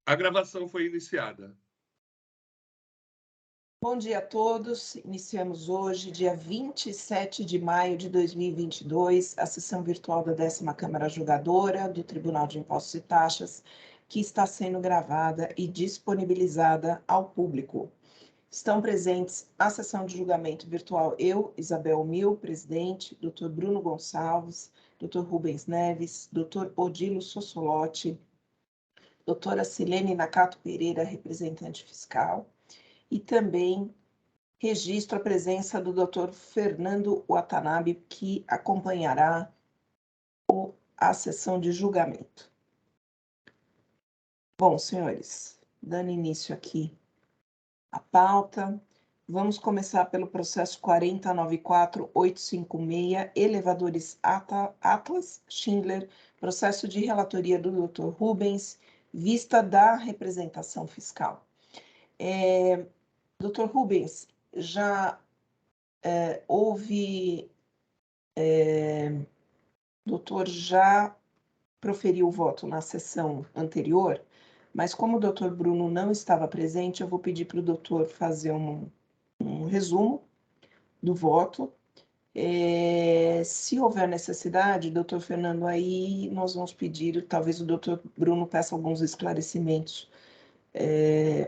A gravação foi iniciada. Bom dia a todos. Iniciamos hoje, dia 27 de maio de 2022, a sessão virtual da 10ª Câmara Julgadora do Tribunal de Impostos e Taxas, que está sendo gravada e disponibilizada ao público. Estão presentes à sessão de julgamento virtual eu, Isabel Mil, presidente, Dr. Bruno Gonçalves, Dr. Rubens Neves, Dr. Odilo Sossolotti, doutora Silene Nakato Pereira, representante fiscal, e também registro a presença do Dr. Fernando Watanabe, que acompanhará a sessão de julgamento. Bom, senhores, dando início aqui à pauta, vamos começar pelo processo 4094856, Elevadores Atlas Schindler, processo de relatoria do Dr. Rubens, vista da representação fiscal. Dr. Rubens, já doutor já proferiu o voto na sessão anterior, mas como o doutor Bruno não estava presente, eu vou pedir para o doutor fazer um resumo do voto. Se houver necessidade, doutor Fernando, aí nós vamos pedir, talvez o doutor Bruno peça alguns esclarecimentos,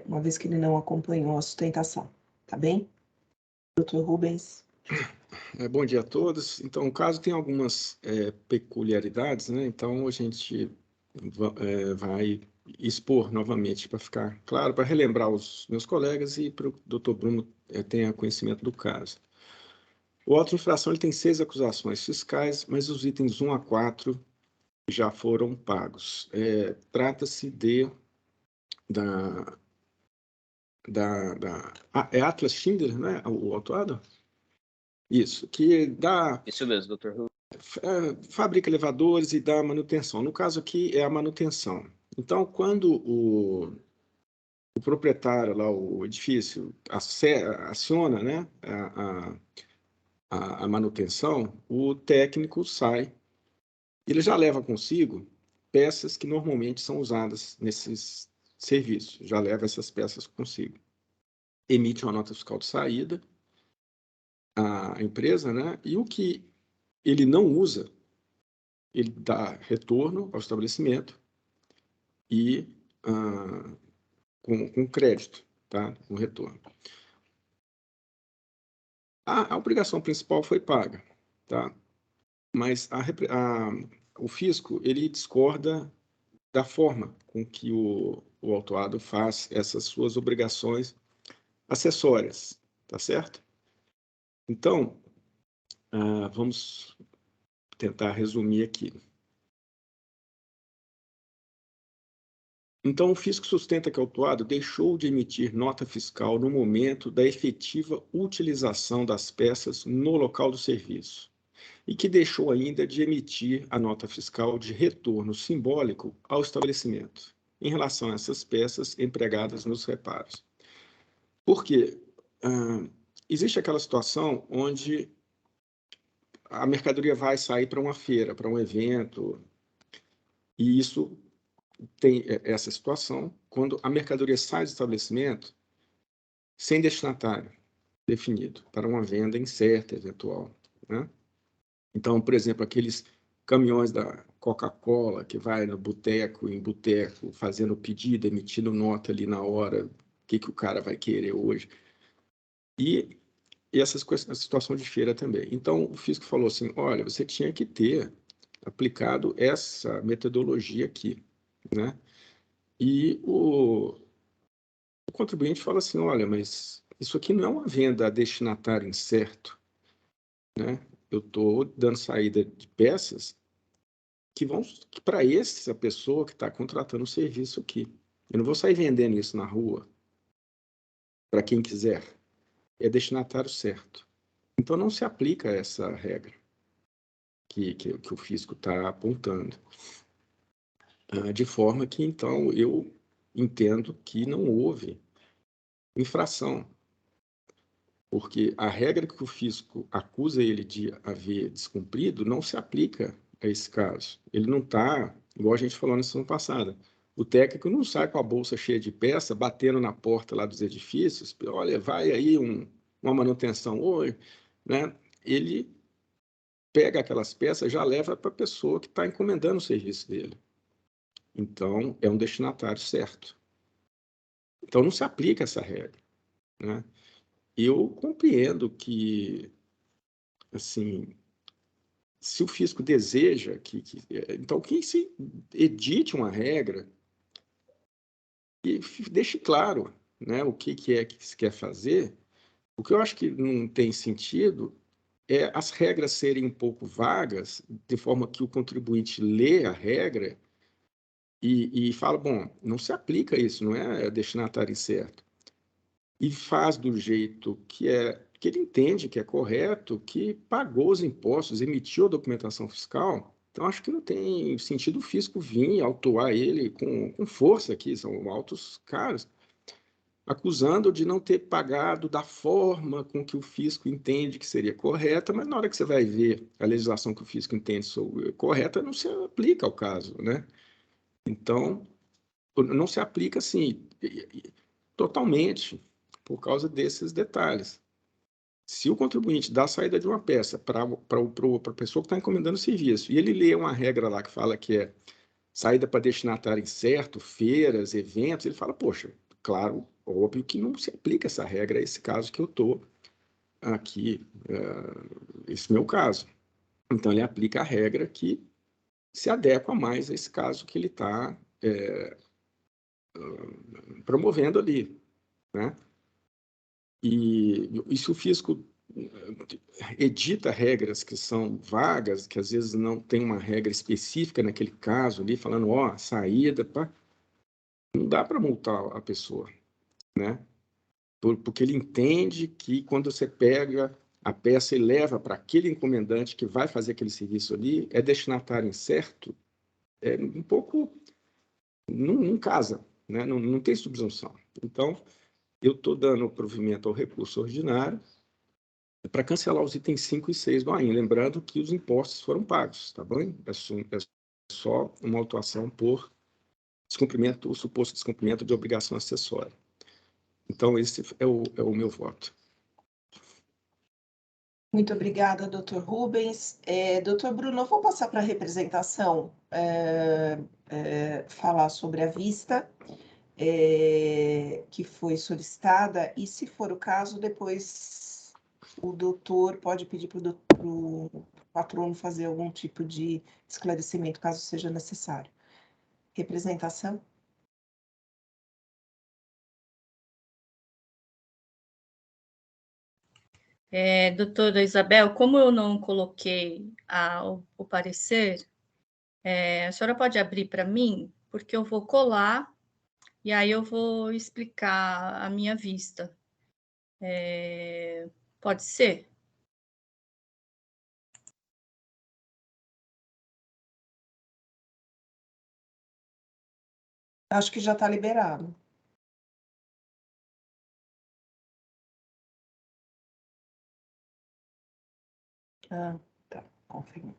uma vez que ele não acompanhou a sustentação, tá bem? Doutor Rubens. Bom dia a todos. Então, o caso tem algumas peculiaridades, né? Então, a gente vai expor novamente para ficar claro, para relembrar os meus colegas e para o doutor Bruno tenha conhecimento do caso. O auto de infração ele tem 6 acusações fiscais, mas os itens 1 a 4 já foram pagos. Trata-se é Atlas Schindler, né? O autuado? Isso, que dá... Isso mesmo, doutor Rubens. Fabrica elevadores e dá manutenção. No caso aqui é a manutenção. Então, quando o proprietário lá, o edifício, aciona, né, a manutenção, o técnico sai. Ele já leva consigo peças que normalmente são usadas nesses serviços. Já leva essas peças consigo. Emite uma nota fiscal de saída, a empresa, né, e o que ele não usa, ele dá retorno ao estabelecimento e com crédito, tá? Com retorno. A obrigação principal foi paga, tá? Mas o fisco, ele discorda da forma com que o autuado faz essas suas obrigações acessórias, tá certo? Então, vamos tentar resumir aqui. Então, o fisco sustenta que o autuado deixou de emitir nota fiscal no momento da efetiva utilização das peças no local do serviço e que deixou ainda de emitir a nota fiscal de retorno simbólico ao estabelecimento em relação a essas peças empregadas nos reparos. Porque existe aquela situação onde a mercadoria vai sair para uma feira, para um evento, e isso tem essa situação quando a mercadoria sai do estabelecimento sem destinatário definido, para uma venda incerta, eventual, né? Então, por exemplo, aqueles caminhões da Coca-Cola que vai no boteco, em boteco, fazendo pedido, emitindo nota ali na hora, o que o cara vai querer hoje. E essas coisas, a situação de feira também. Então, o fisco falou assim, olha, você tinha que ter aplicado essa metodologia aqui, né? E o contribuinte fala assim, olha, mas isso aqui não é uma venda a destinatário incerto, né? Eu estou dando saída de peças que vão para essa pessoa que está contratando o serviço aqui. Eu não vou sair vendendo isso na rua para quem quiser. É destinatário certo. Então, não se aplica essa regra que o fisco está apontando. De forma que, então, eu entendo que não houve infração, porque a regra que o fisco acusa ele de haver descumprido não se aplica a esse caso. Ele não está, igual a gente falou na semana passada, O técnico não sai com a bolsa cheia de peça, batendo na porta lá dos edifícios, olha, vai aí uma manutenção hoje, né? Ele pega aquelas peças, já leva para a pessoa que está encomendando o serviço dele. Então, é um destinatário certo. Então, não se aplica essa regra, né? Eu compreendo que, assim, se o fisco deseja então, que se edite uma regra e deixe claro, né, o que é que se quer fazer. O que eu acho que não tem sentido é as regras serem um pouco vagas, de forma que o contribuinte lê a regra e fala, bom, não se aplica isso, não é destinatário incerto. E faz do jeito que ele entende que é correto, que pagou os impostos, emitiu a documentação fiscal. Então, acho que não tem sentido o fisco vir e autuar ele com força aqui, são autos caros, acusando de não ter pagado da forma com que o fisco entende que seria correta, mas na hora que você vai ver a legislação que o fisco entende correta, não se aplica ao caso, né? Então, não se aplica assim totalmente por causa desses detalhes. Se o contribuinte dá a saída de uma peça para a pessoa que está encomendando o serviço e ele lê uma regra lá que fala que é saída para destinatário incerto, feiras, eventos, ele fala, poxa, claro, óbvio que não se aplica essa regra a esse caso que eu estou aqui, esse meu caso. Então, ele aplica a regra que se adequa mais a esse caso que ele está promovendo ali, né? E se o fisco edita regras que são vagas, que às vezes não tem uma regra específica naquele caso ali, falando, ó, saída, pá, não dá para multar a pessoa, né? Porque ele entende que quando você pega a peça e leva para aquele encomendante que vai fazer aquele serviço ali, é destinatário incerto, é um pouco... não casa, né? Não tem subsunção. Então, eu estou dando provimento ao recurso ordinário para cancelar os itens 5 e 6 do AIN, lembrando que os impostos foram pagos, tá bom? É só uma autuação por descumprimento, o suposto descumprimento de obrigação acessória. Então, esse é o meu voto. Muito obrigada, doutor Rubens. Doutor Bruno, eu vou passar para a representação falar sobre a vista que foi solicitada, e, se for o caso, depois o doutor pode pedir para o patrono fazer algum tipo de esclarecimento, caso seja necessário. Representação? Doutora Isabel, como eu não coloquei o parecer, a senhora pode abrir para mim, porque eu vou colar e aí eu vou explicar a minha vista. Pode ser? Acho que já está liberado. Ah, tá, confirmo.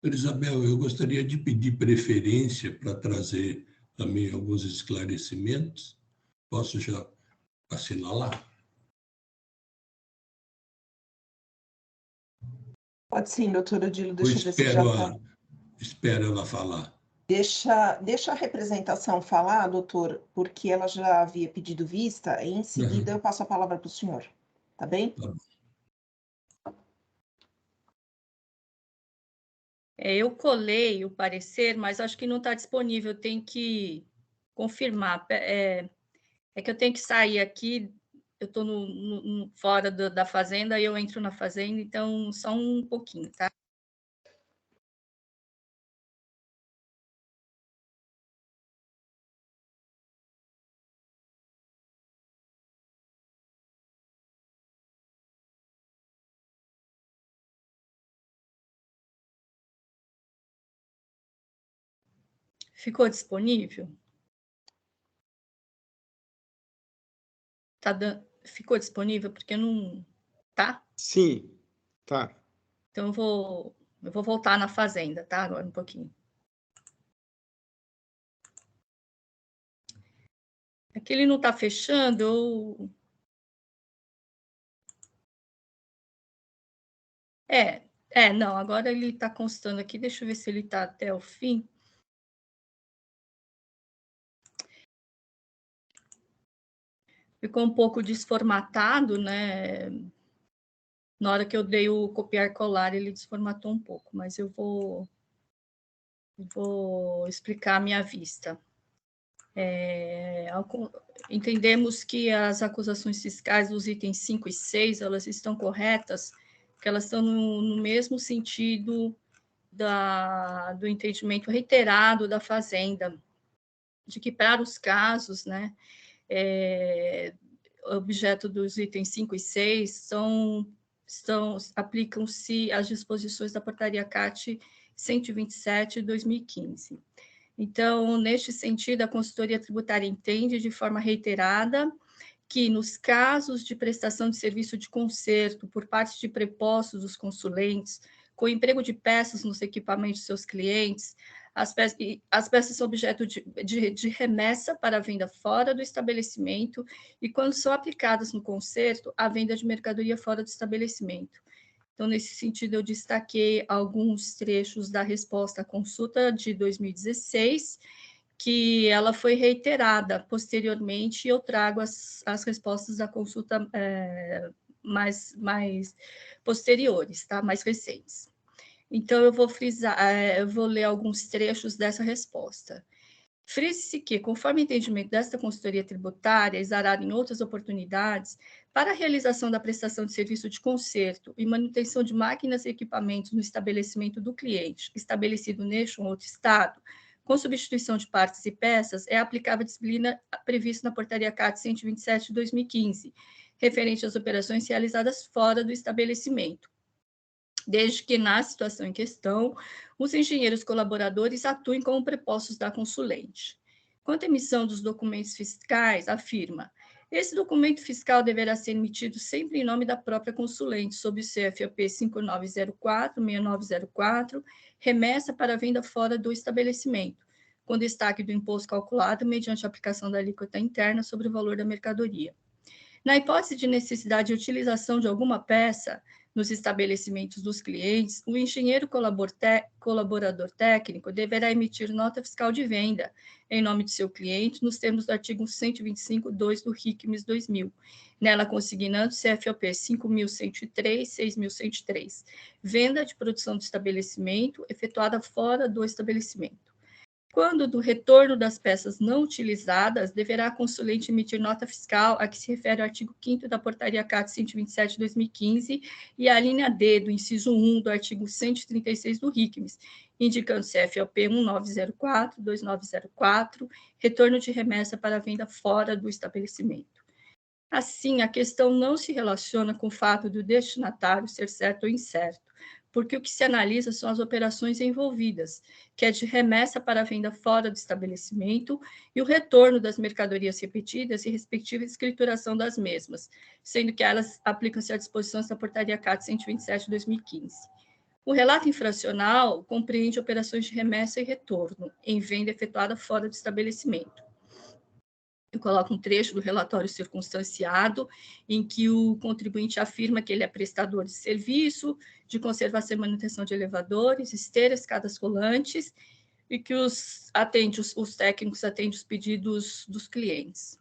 Isabel, eu gostaria de pedir preferência para trazer também alguns esclarecimentos. Posso já assinalar? Pode sim, doutora Odilo, deixa eu ver se já está. Espero ela falar. Deixa a representação falar, doutor, porque ela já havia pedido vista, e em seguida eu passo a palavra para o senhor. Tá bem? Tá bom. Eu colei o parecer, mas acho que não está disponível, eu tenho que confirmar. É que eu tenho que sair aqui, eu estou fora da fazenda e eu entro na fazenda, então só um pouquinho, tá? Ficou disponível? Ficou disponível? Porque não... Tá? Sim, tá. Então, eu vou voltar na Fazenda, tá? Agora um pouquinho. Aqui ele não está fechando, não, agora ele está constando aqui, deixa eu ver se ele está até o fim. Ficou um pouco desformatado, né? Na hora que eu dei o copiar colar, ele desformatou um pouco, mas eu vou explicar a minha vista. Entendemos que as acusações fiscais dos itens 5 e 6, elas estão corretas, porque elas estão no mesmo sentido do entendimento reiterado da Fazenda, de que para os casos, né, objeto dos itens 5 e 6 aplicam-se as disposições da portaria CAT 127 de 2015. Então, neste sentido, a consultoria tributária entende de forma reiterada que, nos casos de prestação de serviço de conserto por parte de prepostos dos consulentes, com emprego de peças nos equipamentos de seus clientes, as peças são objeto de remessa para venda fora do estabelecimento e, quando são aplicadas no conserto, a venda de mercadoria fora do estabelecimento. Então, nesse sentido, eu destaquei alguns trechos da resposta à consulta de 2016, que ela foi reiterada posteriormente, e eu trago as respostas da consulta mais posteriores, tá? Mais recentes. Então, eu vou frisar, eu vou ler alguns trechos dessa resposta. Frise-se que, conforme o entendimento desta consultoria tributária, exarada em outras oportunidades, para a realização da prestação de serviço de conserto e manutenção de máquinas e equipamentos no estabelecimento do cliente, estabelecido neste ou outro estado, com substituição de partes e peças, é aplicável a disciplina prevista na portaria CAT 127 de 2015, referente às operações realizadas fora do estabelecimento, desde que, na situação em questão, os engenheiros colaboradores atuem como prepostos da consulente. Quanto à emissão dos documentos fiscais, afirma: esse documento fiscal deverá ser emitido sempre em nome da própria consulente, sob o CFOP 5904-6904, remessa para venda fora do estabelecimento, com destaque do imposto calculado mediante a aplicação da alíquota interna sobre o valor da mercadoria. Na hipótese de necessidade de utilização de alguma peça nos estabelecimentos dos clientes, o engenheiro colaborador técnico deverá emitir nota fiscal de venda em nome de seu cliente, nos termos do artigo 125.2 do RICMES 2000, nela consignando CFOP 5.103, 6.103, venda de produção do estabelecimento efetuada fora do estabelecimento. Quando do retorno das peças não utilizadas, deverá a consulente emitir nota fiscal a que se refere o artigo 5º da portaria CAT 127 de 2015 e a linha D do inciso 1 do artigo 136 do RICMES, indicando CFOP 1904, 2904, retorno de remessa para venda fora do estabelecimento. Assim, a questão não se relaciona com o fato do destinatário ser certo ou incerto, porque o que se analisa são as operações envolvidas, que é de remessa para venda fora do estabelecimento e o retorno das mercadorias repetidas e respectiva escrituração das mesmas, sendo que elas aplicam-se às disposições da portaria CAT 127 de 2015. O relato infracional compreende operações de remessa e retorno em venda efetuada fora do estabelecimento. Eu coloco um trecho do relatório circunstanciado, em que o contribuinte afirma que ele é prestador de serviço de conservação e manutenção de elevadores, esteiras, escadas rolantes, e que os técnicos atendem os pedidos dos clientes.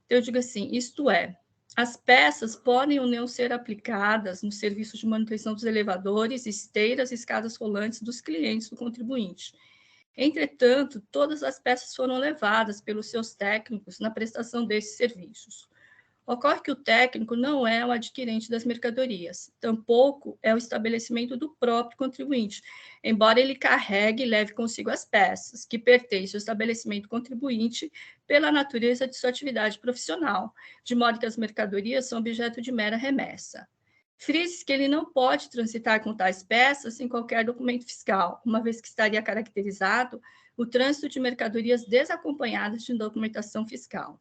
Então, eu digo assim, isto é, as peças podem ou não ser aplicadas no serviço de manutenção dos elevadores, esteiras e escadas rolantes dos clientes do contribuinte. Entretanto, todas as peças foram levadas pelos seus técnicos na prestação desses serviços. Ocorre que o técnico não é o adquirente das mercadorias, tampouco é o estabelecimento do próprio contribuinte, embora ele carregue e leve consigo as peças, que pertencem ao estabelecimento contribuinte pela natureza de sua atividade profissional, de modo que as mercadorias são objeto de mera remessa. Frise que ele não pode transitar com tais peças sem qualquer documento fiscal, uma vez que estaria caracterizado o trânsito de mercadorias desacompanhadas de documentação fiscal.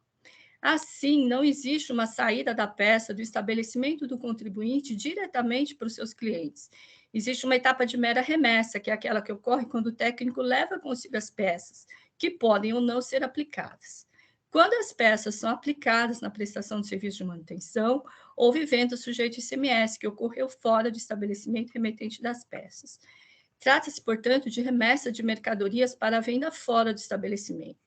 Assim, não existe uma saída da peça do estabelecimento do contribuinte diretamente para os seus clientes. Existe uma etapa de mera remessa, que é aquela que ocorre quando o técnico leva consigo as peças, que podem ou não ser aplicadas. Quando as peças são aplicadas na prestação de serviço de manutenção, houve venda sujeito ICMS, que ocorreu fora do estabelecimento remetente das peças. Trata-se, portanto, de remessa de mercadorias para a venda fora do estabelecimento.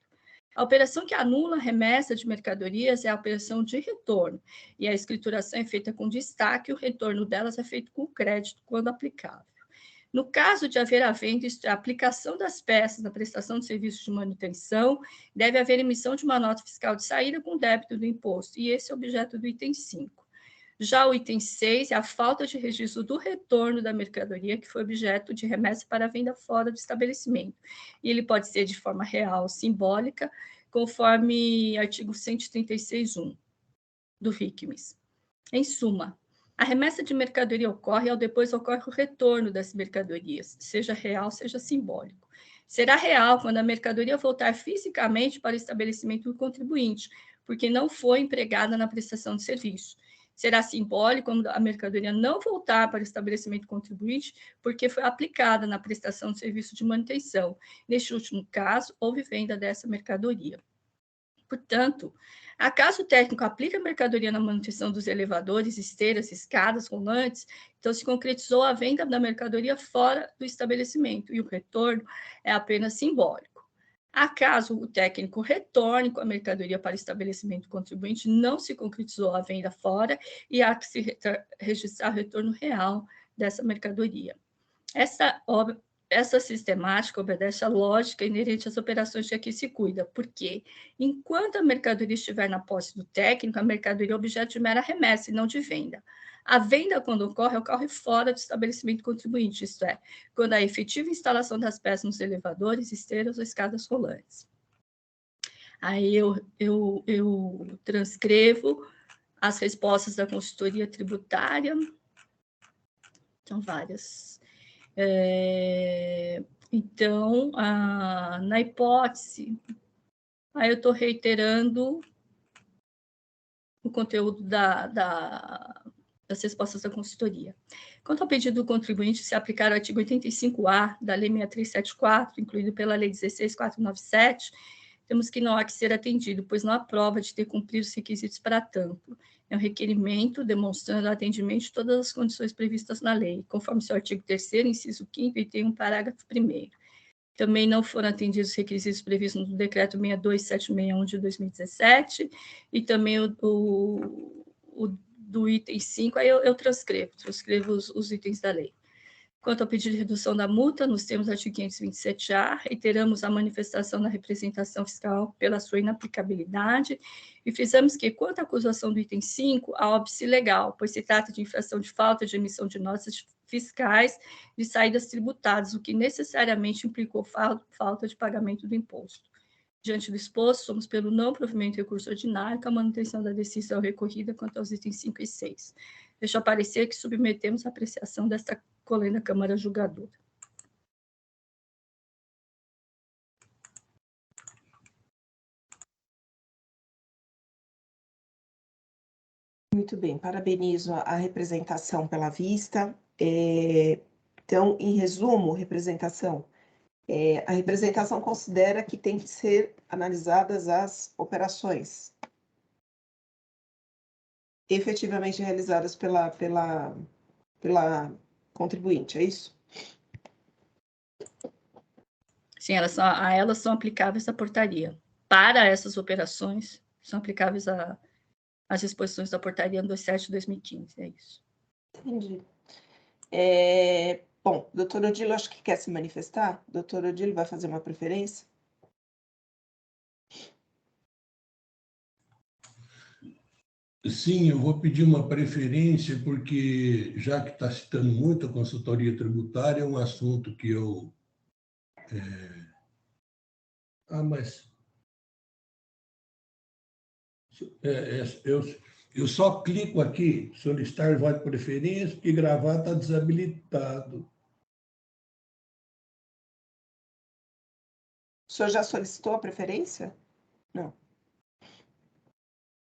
A operação que anula a remessa de mercadorias é a operação de retorno, e a escrituração é feita com destaque, e o retorno delas é feito com crédito, quando aplicável. No caso de haver a venda e a aplicação das peças na prestação de serviços de manutenção, deve haver emissão de uma nota fiscal de saída com débito do imposto, e esse é o objeto do item 5. Já o item 6 é a falta de registro do retorno da mercadoria que foi objeto de remessa para venda fora do estabelecimento. E ele pode ser de forma real ou simbólica, conforme artigo 136.1 do RICMES. Em suma, a remessa de mercadoria ocorre ao depois ocorre o retorno das mercadorias, seja real, seja simbólico. Será real quando a mercadoria voltar fisicamente para o estabelecimento do contribuinte, porque não foi empregada na prestação de serviço. Será simbólico quando a mercadoria não voltar para o estabelecimento contribuinte, porque foi aplicada na prestação de serviço de manutenção. Neste último caso, houve venda dessa mercadoria. Portanto, acaso o técnico aplica a mercadoria na manutenção dos elevadores, esteiras, escadas, rolantes, então se concretizou a venda da mercadoria fora do estabelecimento, e o retorno é apenas simbólico. Acaso o técnico retorne com a mercadoria para o estabelecimento do contribuinte, não se concretizou a venda fora e há que se registrar o retorno real dessa mercadoria. Essa sistemática obedece à lógica inerente às operações de que se cuida, porque, enquanto a mercadoria estiver na posse do técnico, a mercadoria é objeto de mera remessa e não de venda. A venda, quando ocorre fora do estabelecimento contribuinte, isto é, quando há efetiva instalação das peças nos elevadores, esteiras ou escadas rolantes. Aí eu transcrevo as respostas da consultoria tributária. São várias. Então, na hipótese, aí eu estou reiterando o conteúdo das respostas da consultoria. Quanto ao pedido do contribuinte se aplicar o artigo 85A da Lei 6374, incluído pela Lei 16.497, temos que não há que ser atendido, pois não há prova de ter cumprido os requisitos para tanto. É um requerimento demonstrando o atendimento de todas as condições previstas na lei, conforme seu artigo 3º, inciso 5º, e tem um parágrafo 1º. Também não foram atendidos os requisitos previstos no decreto 62761 de 2017, e também o do item 5, aí eu transcrevo os itens da lei. Quanto ao pedido de redução da multa, nos termos do artigo 527-A, reiteramos a manifestação da representação fiscal pela sua inaplicabilidade e frisamos que, quanto à acusação do item 5, há óbice legal, pois se trata de infração de falta de emissão de notas fiscais de saídas tributadas, o que necessariamente implicou falta de pagamento do imposto. Diante do exposto, somos pelo não provimento de recurso ordinário com a manutenção da decisão recorrida quanto aos itens 5 e 6. Deixo aparecer que submetemos a apreciação desta colenda Câmara Julgadora. Muito bem, parabenizo a representação pela vista. Então, em resumo, a representação considera que tem que ser analisadas as operações efetivamente realizadas pela contribuinte, é isso? Sim, a elas são aplicáveis a portaria. Para essas operações, são aplicáveis as disposições da portaria 27 de 2015, é isso. Entendi. Bom, doutor Odilo, acho que quer se manifestar. Doutor Odilo vai fazer uma preferência? Sim, eu vou pedir uma preferência, porque, já que está citando muito a consultoria tributária, é um assunto que eu... Eu só clico aqui, solicitar voto de preferência, porque gravar está desabilitado. senhor já solicitou a preferência? Não.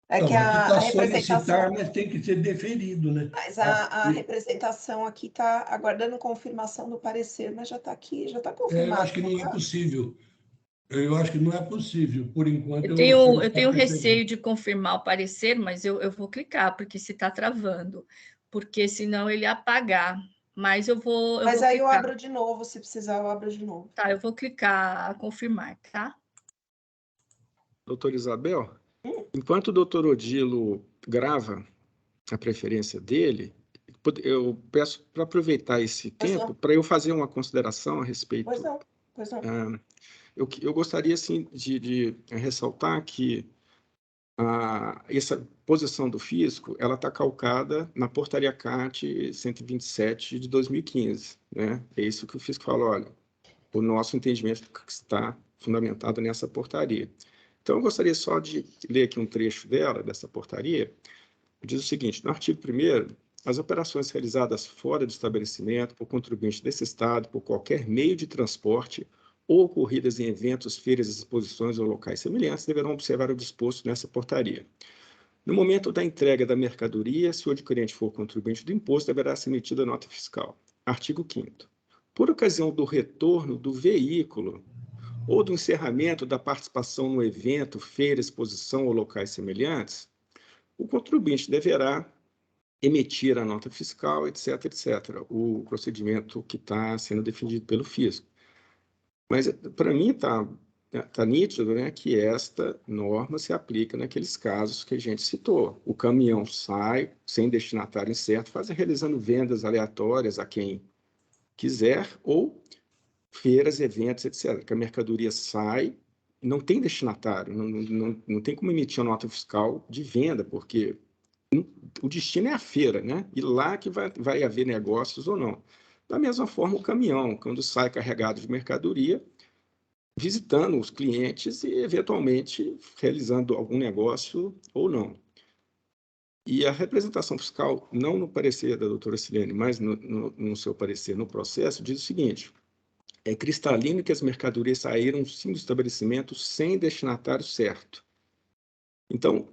É Não, que aqui a está representação... solicitar, mas tem que ser deferido, né? Mas a representação aqui está aguardando confirmação do parecer, mas já está aqui, já está Eu confirmado. acho que não é possível. Eu acho que não é possível. Por enquanto, Eu tenho receio de confirmar o parecer, mas eu vou clicar, porque se está travando. Porque senão ele ia apagar. Mas eu vou Mas aí eu clicar. abro de novo, se precisar eu abro de novo. Tá, eu vou clicar a confirmar, tá? Doutora Isabel, enquanto o doutor Odilo grava a preferência dele, eu peço para aproveitar esse tempo para eu fazer uma consideração a respeito. Pois não, pois não. Eu gostaria, assim, de ressaltar que essa posição do fisco, ela está calcada na portaria CAT 127 de 2015, né? É isso que o fisco fala, olha, o nosso entendimento está fundamentado nessa portaria. Então, eu gostaria só de ler aqui um trecho dessa portaria. Diz o seguinte: no artigo 1º, as operações realizadas fora do estabelecimento por contribuinte desse Estado, por qualquer meio de transporte ou ocorridas em eventos, feiras, exposições ou locais semelhantes, deverão observar o disposto nessa portaria. No momento da entrega da mercadoria, se o adquirente for contribuinte do imposto, deverá ser emitida nota fiscal. Artigo 5º. Por ocasião do retorno do veículo ou do encerramento da participação no evento, feira, exposição ou locais semelhantes, o contribuinte deverá emitir a nota fiscal, etc., etc., o procedimento que está sendo definido pelo fisco. Mas, para mim, tá nítido, né, que esta norma se aplica naqueles casos que a gente citou. O caminhão sai sem destinatário incerto, realizando vendas aleatórias a quem quiser, ou feiras, eventos, etc., que a mercadoria sai, não tem destinatário, não tem como emitir uma nota fiscal de venda, porque o destino é a feira, né? E lá que vai haver negócios ou não. Da mesma forma, o caminhão, quando sai carregado de mercadoria, visitando os clientes e, eventualmente, realizando algum negócio ou não. E a representação fiscal, não no parecer da doutora Silene, mas no seu parecer no processo, diz o seguinte: é cristalino que as mercadorias saíram, sim, do estabelecimento sem destinatário certo. Então,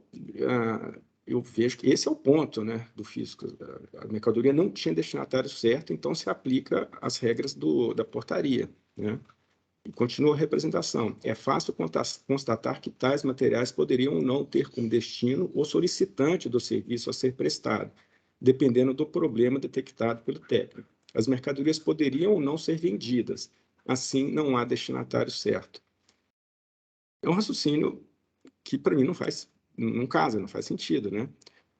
eu vejo que esse é o ponto, né, do fisco. A mercadoria não tinha destinatário certo, então se aplica as regras da portaria, né? E continua a representação. É fácil constatar que tais materiais poderiam não ter como destino o solicitante do serviço a ser prestado, dependendo do problema detectado pelo técnico. As mercadorias poderiam ou não ser vendidas. Assim, não há destinatário certo. É um raciocínio que, para mim, não casa, não faz sentido, né?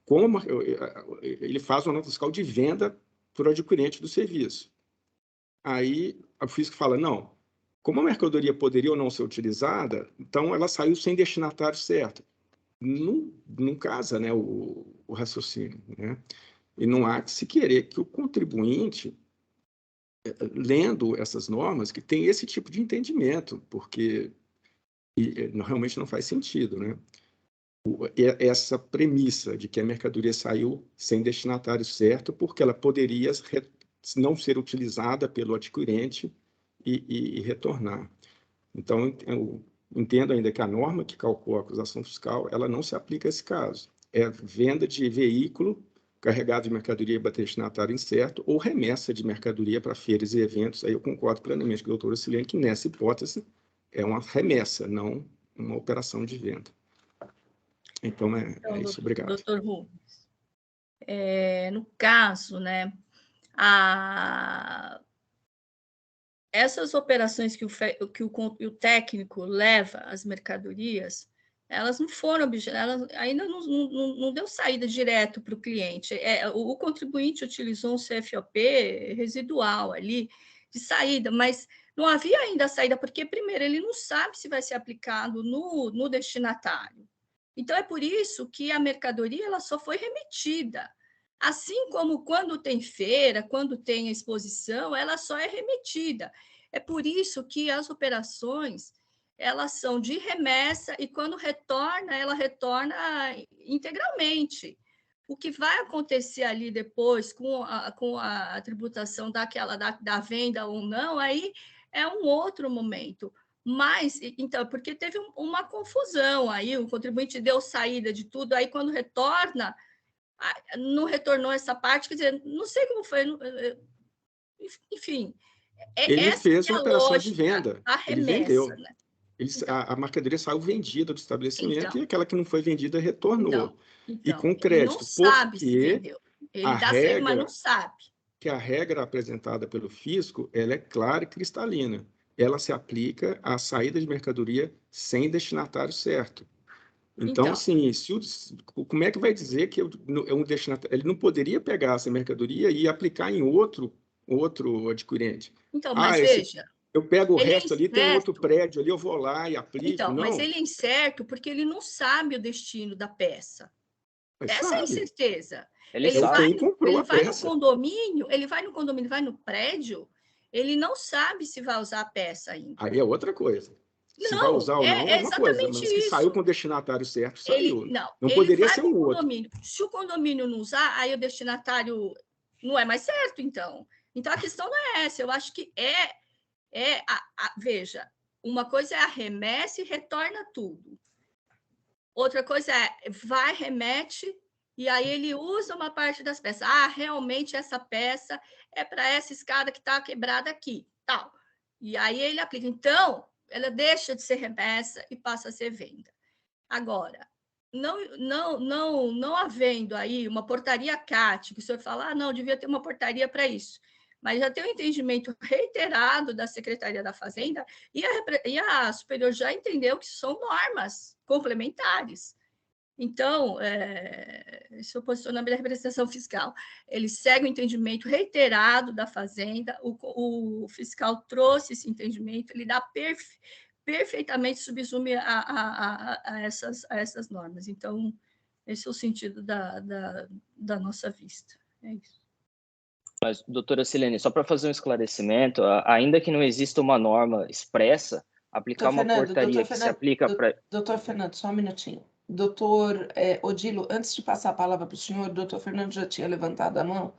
Como ele faz uma nota fiscal de venda para o adquirente do serviço. Aí, o fisco fala, não, como a mercadoria poderia ou não ser utilizada, então ela saiu sem destinatário certo. Não casa, né, o raciocínio, né? E não há que se querer que o contribuinte, lendo essas normas, que tem esse tipo de entendimento, porque realmente não faz sentido, né? Essa premissa de que a mercadoria saiu sem destinatário certo, porque ela poderia não ser utilizada pelo adquirente e retornar. Então, eu entendo ainda que a norma que calcula a acusação fiscal, ela não se aplica a esse caso. É venda de veículo carregado de mercadoria para destinatário incerto ou remessa de mercadoria para feiras e eventos. Aí eu concordo plenamente com a doutora Silene que, nessa hipótese, é uma remessa, não uma operação de venda. Então, é isso. Obrigado. Doutor Rubens, no caso, né, essas operações que o técnico leva as mercadorias, elas não foram elas ainda não deu saída direto para o cliente. O contribuinte utilizou um CFOP residual ali de saída, mas não havia ainda a saída, porque, primeiro, ele não sabe se vai ser aplicado no destinatário. Então, é por isso que a mercadoria ela só foi remetida. Assim como quando tem feira, quando tem exposição, ela só é remetida. É por isso que as operações elas são de remessa e quando retorna, ela retorna integralmente. O que vai acontecer ali depois com a tributação da venda ou não, aí é um outro momento. Mas, então, porque teve uma confusão aí, o contribuinte deu saída de tudo, aí quando retorna, não retornou essa parte, quer dizer, não sei como foi, enfim, Ele essa fez é uma a operação de lógica venda, da ele remessa, vendeu. né? Então, a mercadoria saiu vendida do estabelecimento Então, e aquela que não foi vendida retornou. E com ele não crédito, sabe se porque vendeu. a Ele dá saída, mas não regra, sabe. que a regra apresentada pelo fisco, ela é clara e cristalina. Ela se aplica à saída de mercadoria sem destinatário certo. Então, assim, como é que vai dizer que é um destinatário? Ele não poderia pegar essa mercadoria e aplicar em outro adquirente. Então, mas Esse, veja, eu pego o ele é resto ali, tem um outro incerto. prédio ali, eu vou lá e aplico. Então, mas Não, ele é incerto porque ele não sabe o destino da peça. mas Essa é a sabe. incerteza. Ele É sabe. quem comprou a Vai no peça. condomínio, vai no prédio, ele não sabe se vai usar a peça ainda. Aí é outra coisa. Se vai Não, usar ou não é uma coisa, exatamente mas que saiu isso. com o destinatário certo, saiu. Não Ele poderia vai ser no o outro. condomínio. Se o condomínio não usar, aí o destinatário não é mais certo, então. Então, a questão não é essa. Eu acho que veja, uma coisa é a remessa e retorna tudo. Outra coisa é, vai, remete, e aí ele usa uma parte das peças. Realmente essa peça é para essa escada que está quebrada aqui, tal. E aí ele aplica. Então, ela deixa de ser remessa e passa a ser venda. Agora, não havendo aí uma portaria CAT, que o senhor fala, não, devia ter uma portaria para isso. Mas já tem um entendimento reiterado da Secretaria da Fazenda e a Superior já entendeu que são normas complementares. Então, esse é o posicionamento da representação fiscal. Ele segue o entendimento reiterado da Fazenda, o fiscal trouxe esse entendimento, ele dá perfeitamente subsume a essas normas. Então, esse é o sentido da nossa vista. É isso. Mas, doutora Silene, só para fazer um esclarecimento, ainda que não exista uma norma expressa, aplicar uma portaria que se aplica para... Doutor Fernando, só um minutinho. Doutor Odilo, antes de passar a palavra para o senhor, o doutor Fernando já tinha levantado a mão.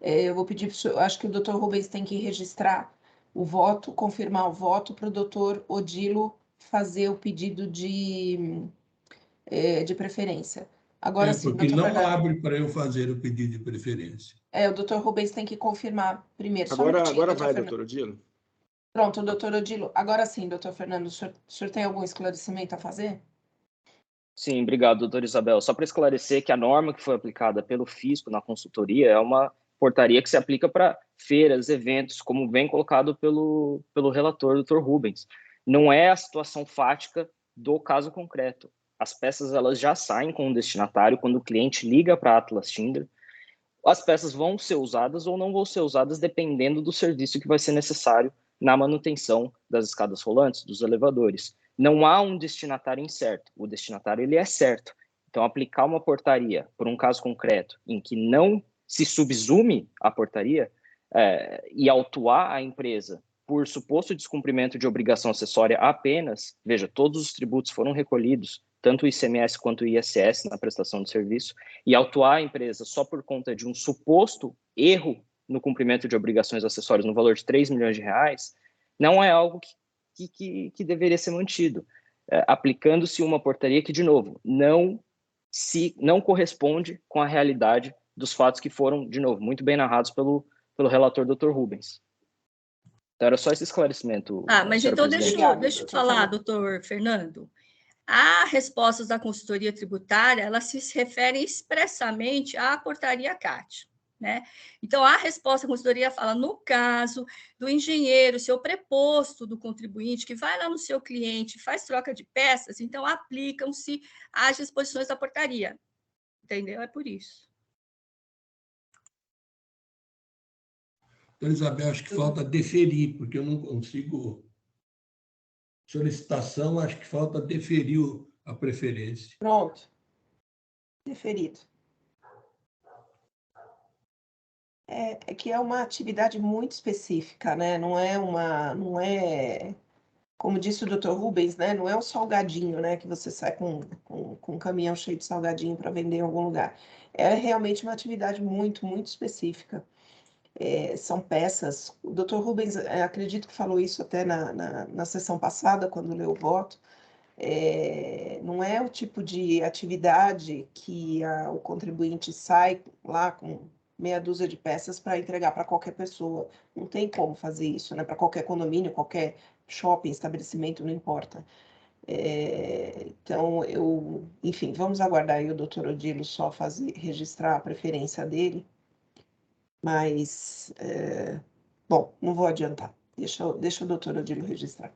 Eu vou pedir para o senhor, acho que o doutor Rubens tem que registrar o voto, confirmar o voto para o doutor Odilo fazer o pedido de preferência. Agora sim, porque doutor não Fernando. abre para eu fazer o pedido de preferência. O doutor Rubens tem que confirmar primeiro. Agora vai, doutor Odilo. Pronto, doutor Odilo. Agora sim, doutor Fernando, o senhor tem algum esclarecimento a fazer? Sim, obrigado, doutora Isabel. Só para esclarecer que a norma que foi aplicada pelo fisco na consultoria é uma portaria que se aplica para feiras, eventos, como bem colocado pelo relator, doutor Rubens. Não é a situação fática do caso concreto. As peças elas já saem com o destinatário quando o cliente liga para a Atlas Schindler. As peças vão ser usadas ou não vão ser usadas dependendo do serviço que vai ser necessário na manutenção das escadas rolantes, dos elevadores. Não há um destinatário incerto. O destinatário ele é certo. Então, aplicar uma portaria por um caso concreto em que não se subsume a portaria e autuar a empresa por suposto descumprimento de obrigação acessória apenas, veja, todos os tributos foram recolhidos, tanto o ICMS quanto o ISS na prestação de serviço, e autuar a empresa só por conta de um suposto erro no cumprimento de obrigações acessórias no valor de 3 milhões de reais, não é algo que deveria ser mantido, aplicando-se uma portaria que, de novo, não corresponde com a realidade dos fatos que foram, de novo, muito bem narrados pelo relator Dr. Rubens. Então, era só esse esclarecimento. Mas então deixa eu falar, doutor Fernando. As respostas da consultoria tributária, elas se referem expressamente à portaria CAT, né? Então, a resposta da consultoria fala, no caso do engenheiro, seu preposto do contribuinte, que vai lá no seu cliente, faz troca de peças, então aplicam-se as disposições da portaria, entendeu? É por isso. Doutora Isabel, acho que falta deferir, porque eu não consigo... Solicitação, acho que falta deferir a preferência. Pronto. Deferido. É que é uma atividade muito específica, né? Não é, como disse o doutor Rubens, né? Não é um salgadinho, né? Que você sai com um caminhão cheio de salgadinho para vender em algum lugar. É realmente uma atividade muito, muito específica. são peças. O doutor Rubens, acredito que falou isso até na sessão passada, quando leu o voto. Não é o tipo de atividade que o contribuinte sai lá com meia dúzia de peças para entregar para qualquer pessoa. Não tem como fazer isso, né? Para qualquer condomínio, qualquer shopping, estabelecimento, não importa. Então, enfim, vamos aguardar aí o doutor Odilo só registrar a preferência dele, mas, bom, não vou adiantar. Deixa o doutor Odilo registrar.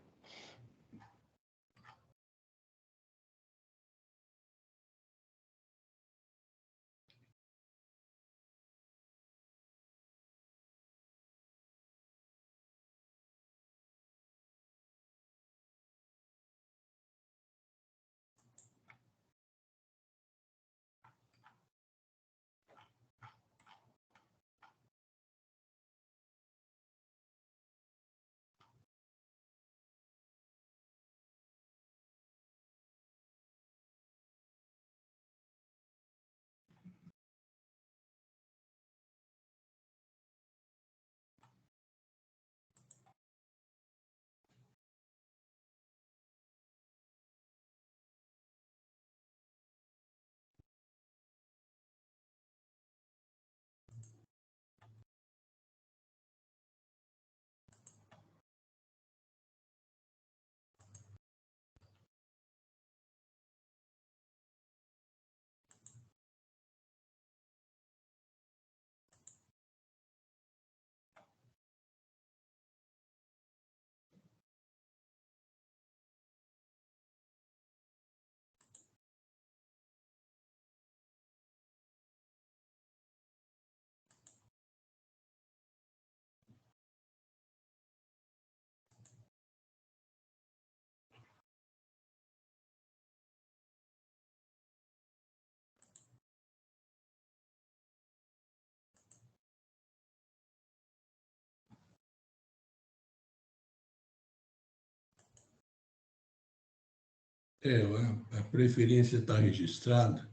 A preferência está registrada.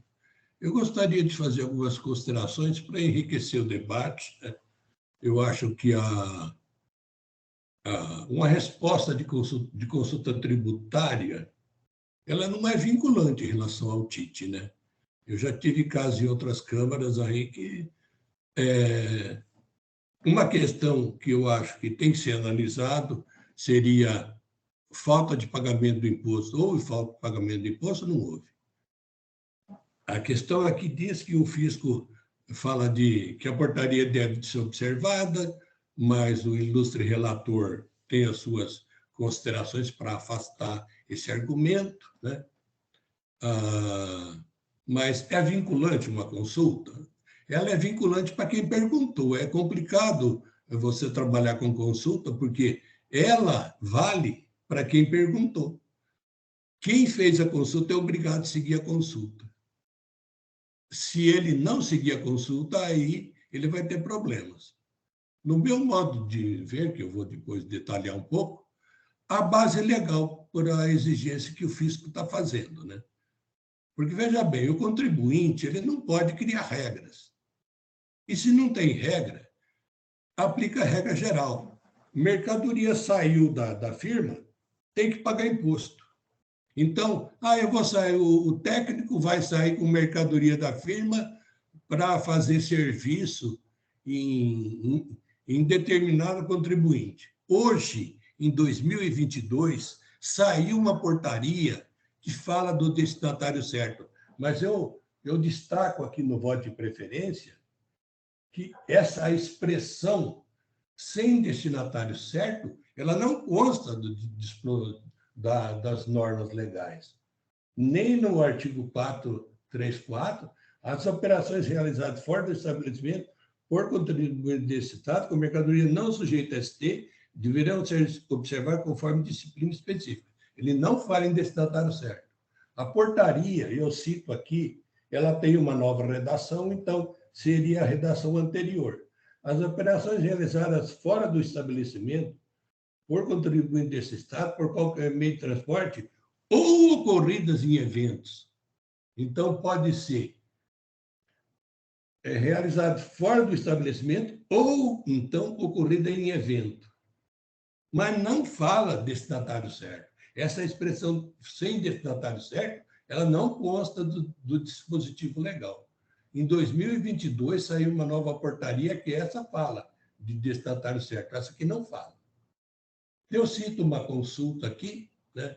Eu gostaria de fazer algumas considerações para enriquecer o debate. Eu acho que uma resposta de consulta tributária, ela não é vinculante em relação ao TIT, né? Eu já tive casos em outras câmaras aí que uma questão que eu acho que tem que ser analisado seria falta de pagamento do imposto. Houve falta de pagamento do imposto? Não houve. A questão aqui diz que o fisco fala que a portaria deve ser observada, mas o ilustre relator tem as suas considerações para afastar esse argumento, né? Mas é vinculante uma consulta? Ela é vinculante para quem perguntou. É complicado você trabalhar com consulta, porque ela vale para quem perguntou. Quem fez a consulta é obrigado a seguir a consulta. Se ele não seguir a consulta, aí ele vai ter problemas. No meu modo de ver, que eu vou depois detalhar um pouco, a base é legal para a exigência que o fisco está fazendo, né? Porque, veja bem, o contribuinte ele não pode criar regras. E se não tem regra, aplica a regra geral. Mercadoria saiu da firma, tem que pagar imposto. Então, eu vou sair, o técnico vai sair com mercadoria da firma para fazer serviço em determinado contribuinte. Hoje, em 2022, saiu uma portaria que fala do destinatário certo, mas eu destaco aqui no voto de preferência que essa expressão sem destinatário certo, ela não consta das normas legais. Nem no artigo 434, as operações realizadas fora do estabelecimento por contribuinte desse Estado, com mercadoria não sujeita a ST, deverão ser observadas conforme disciplina específica. Ele não fala em destinatário certo. A portaria, eu cito aqui, ela tem uma nova redação, então seria a redação anterior. As operações realizadas fora do estabelecimento por contribuinte desse Estado, por qualquer meio de transporte, ou ocorridas em eventos. Então, pode ser realizada fora do estabelecimento ou, então, ocorrida em evento. Mas não fala destinatário certo. Essa expressão sem destinatário certo, ela não consta do dispositivo legal. Em 2022, saiu uma nova portaria que essa fala de destinatário certo, essa aqui não fala. Eu cito uma consulta aqui, né,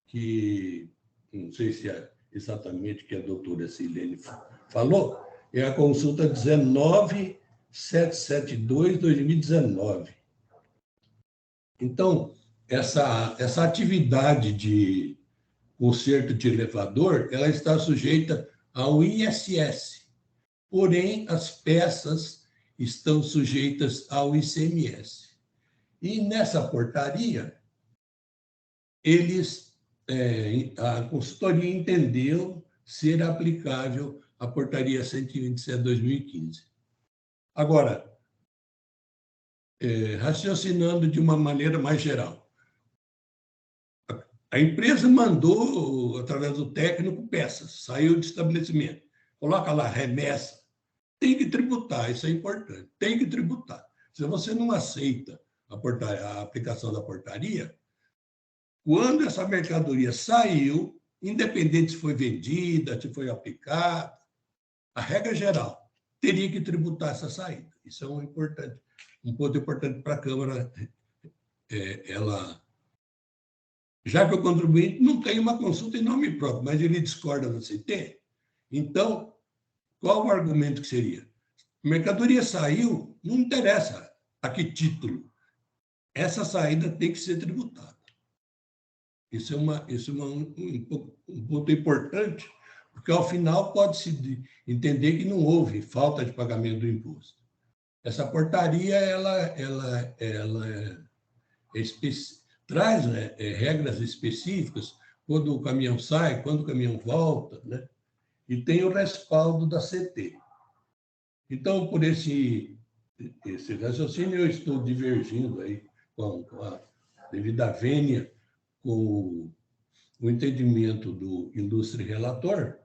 que não sei se é exatamente o que a doutora Silene falou, é a consulta 19772/2019. Então, essa atividade de conserto de elevador, ela está sujeita ao ISS, porém, as peças estão sujeitas ao ICMS. E nessa portaria, a consultoria entendeu ser aplicável a portaria 127/2015. Agora, raciocinando de uma maneira mais geral, a empresa mandou, através do técnico, peças, saiu do estabelecimento, coloca lá remessa, tem que tributar, isso é importante, tem que tributar. Se você não aceita a aplicação da portaria, quando essa mercadoria saiu, independente se foi vendida, se foi aplicada, a regra geral teria que tributar essa saída. Isso é um ponto importante para a Câmara. Já que o contribuinte não tem uma consulta em nome próprio, mas ele discorda da CT, então, qual o argumento que seria? A mercadoria saiu, não interessa a que título. Essa saída tem que ser tributada. Isso é um ponto importante, porque, ao final, pode-se entender que não houve falta de pagamento do imposto. Essa portaria traz, né, regras específicas quando o caminhão sai, quando o caminhão volta, né? E tem o respaldo da CT. Então, por esse raciocínio, eu estou divergindo aí devido à vênia com o entendimento do ilustre relator,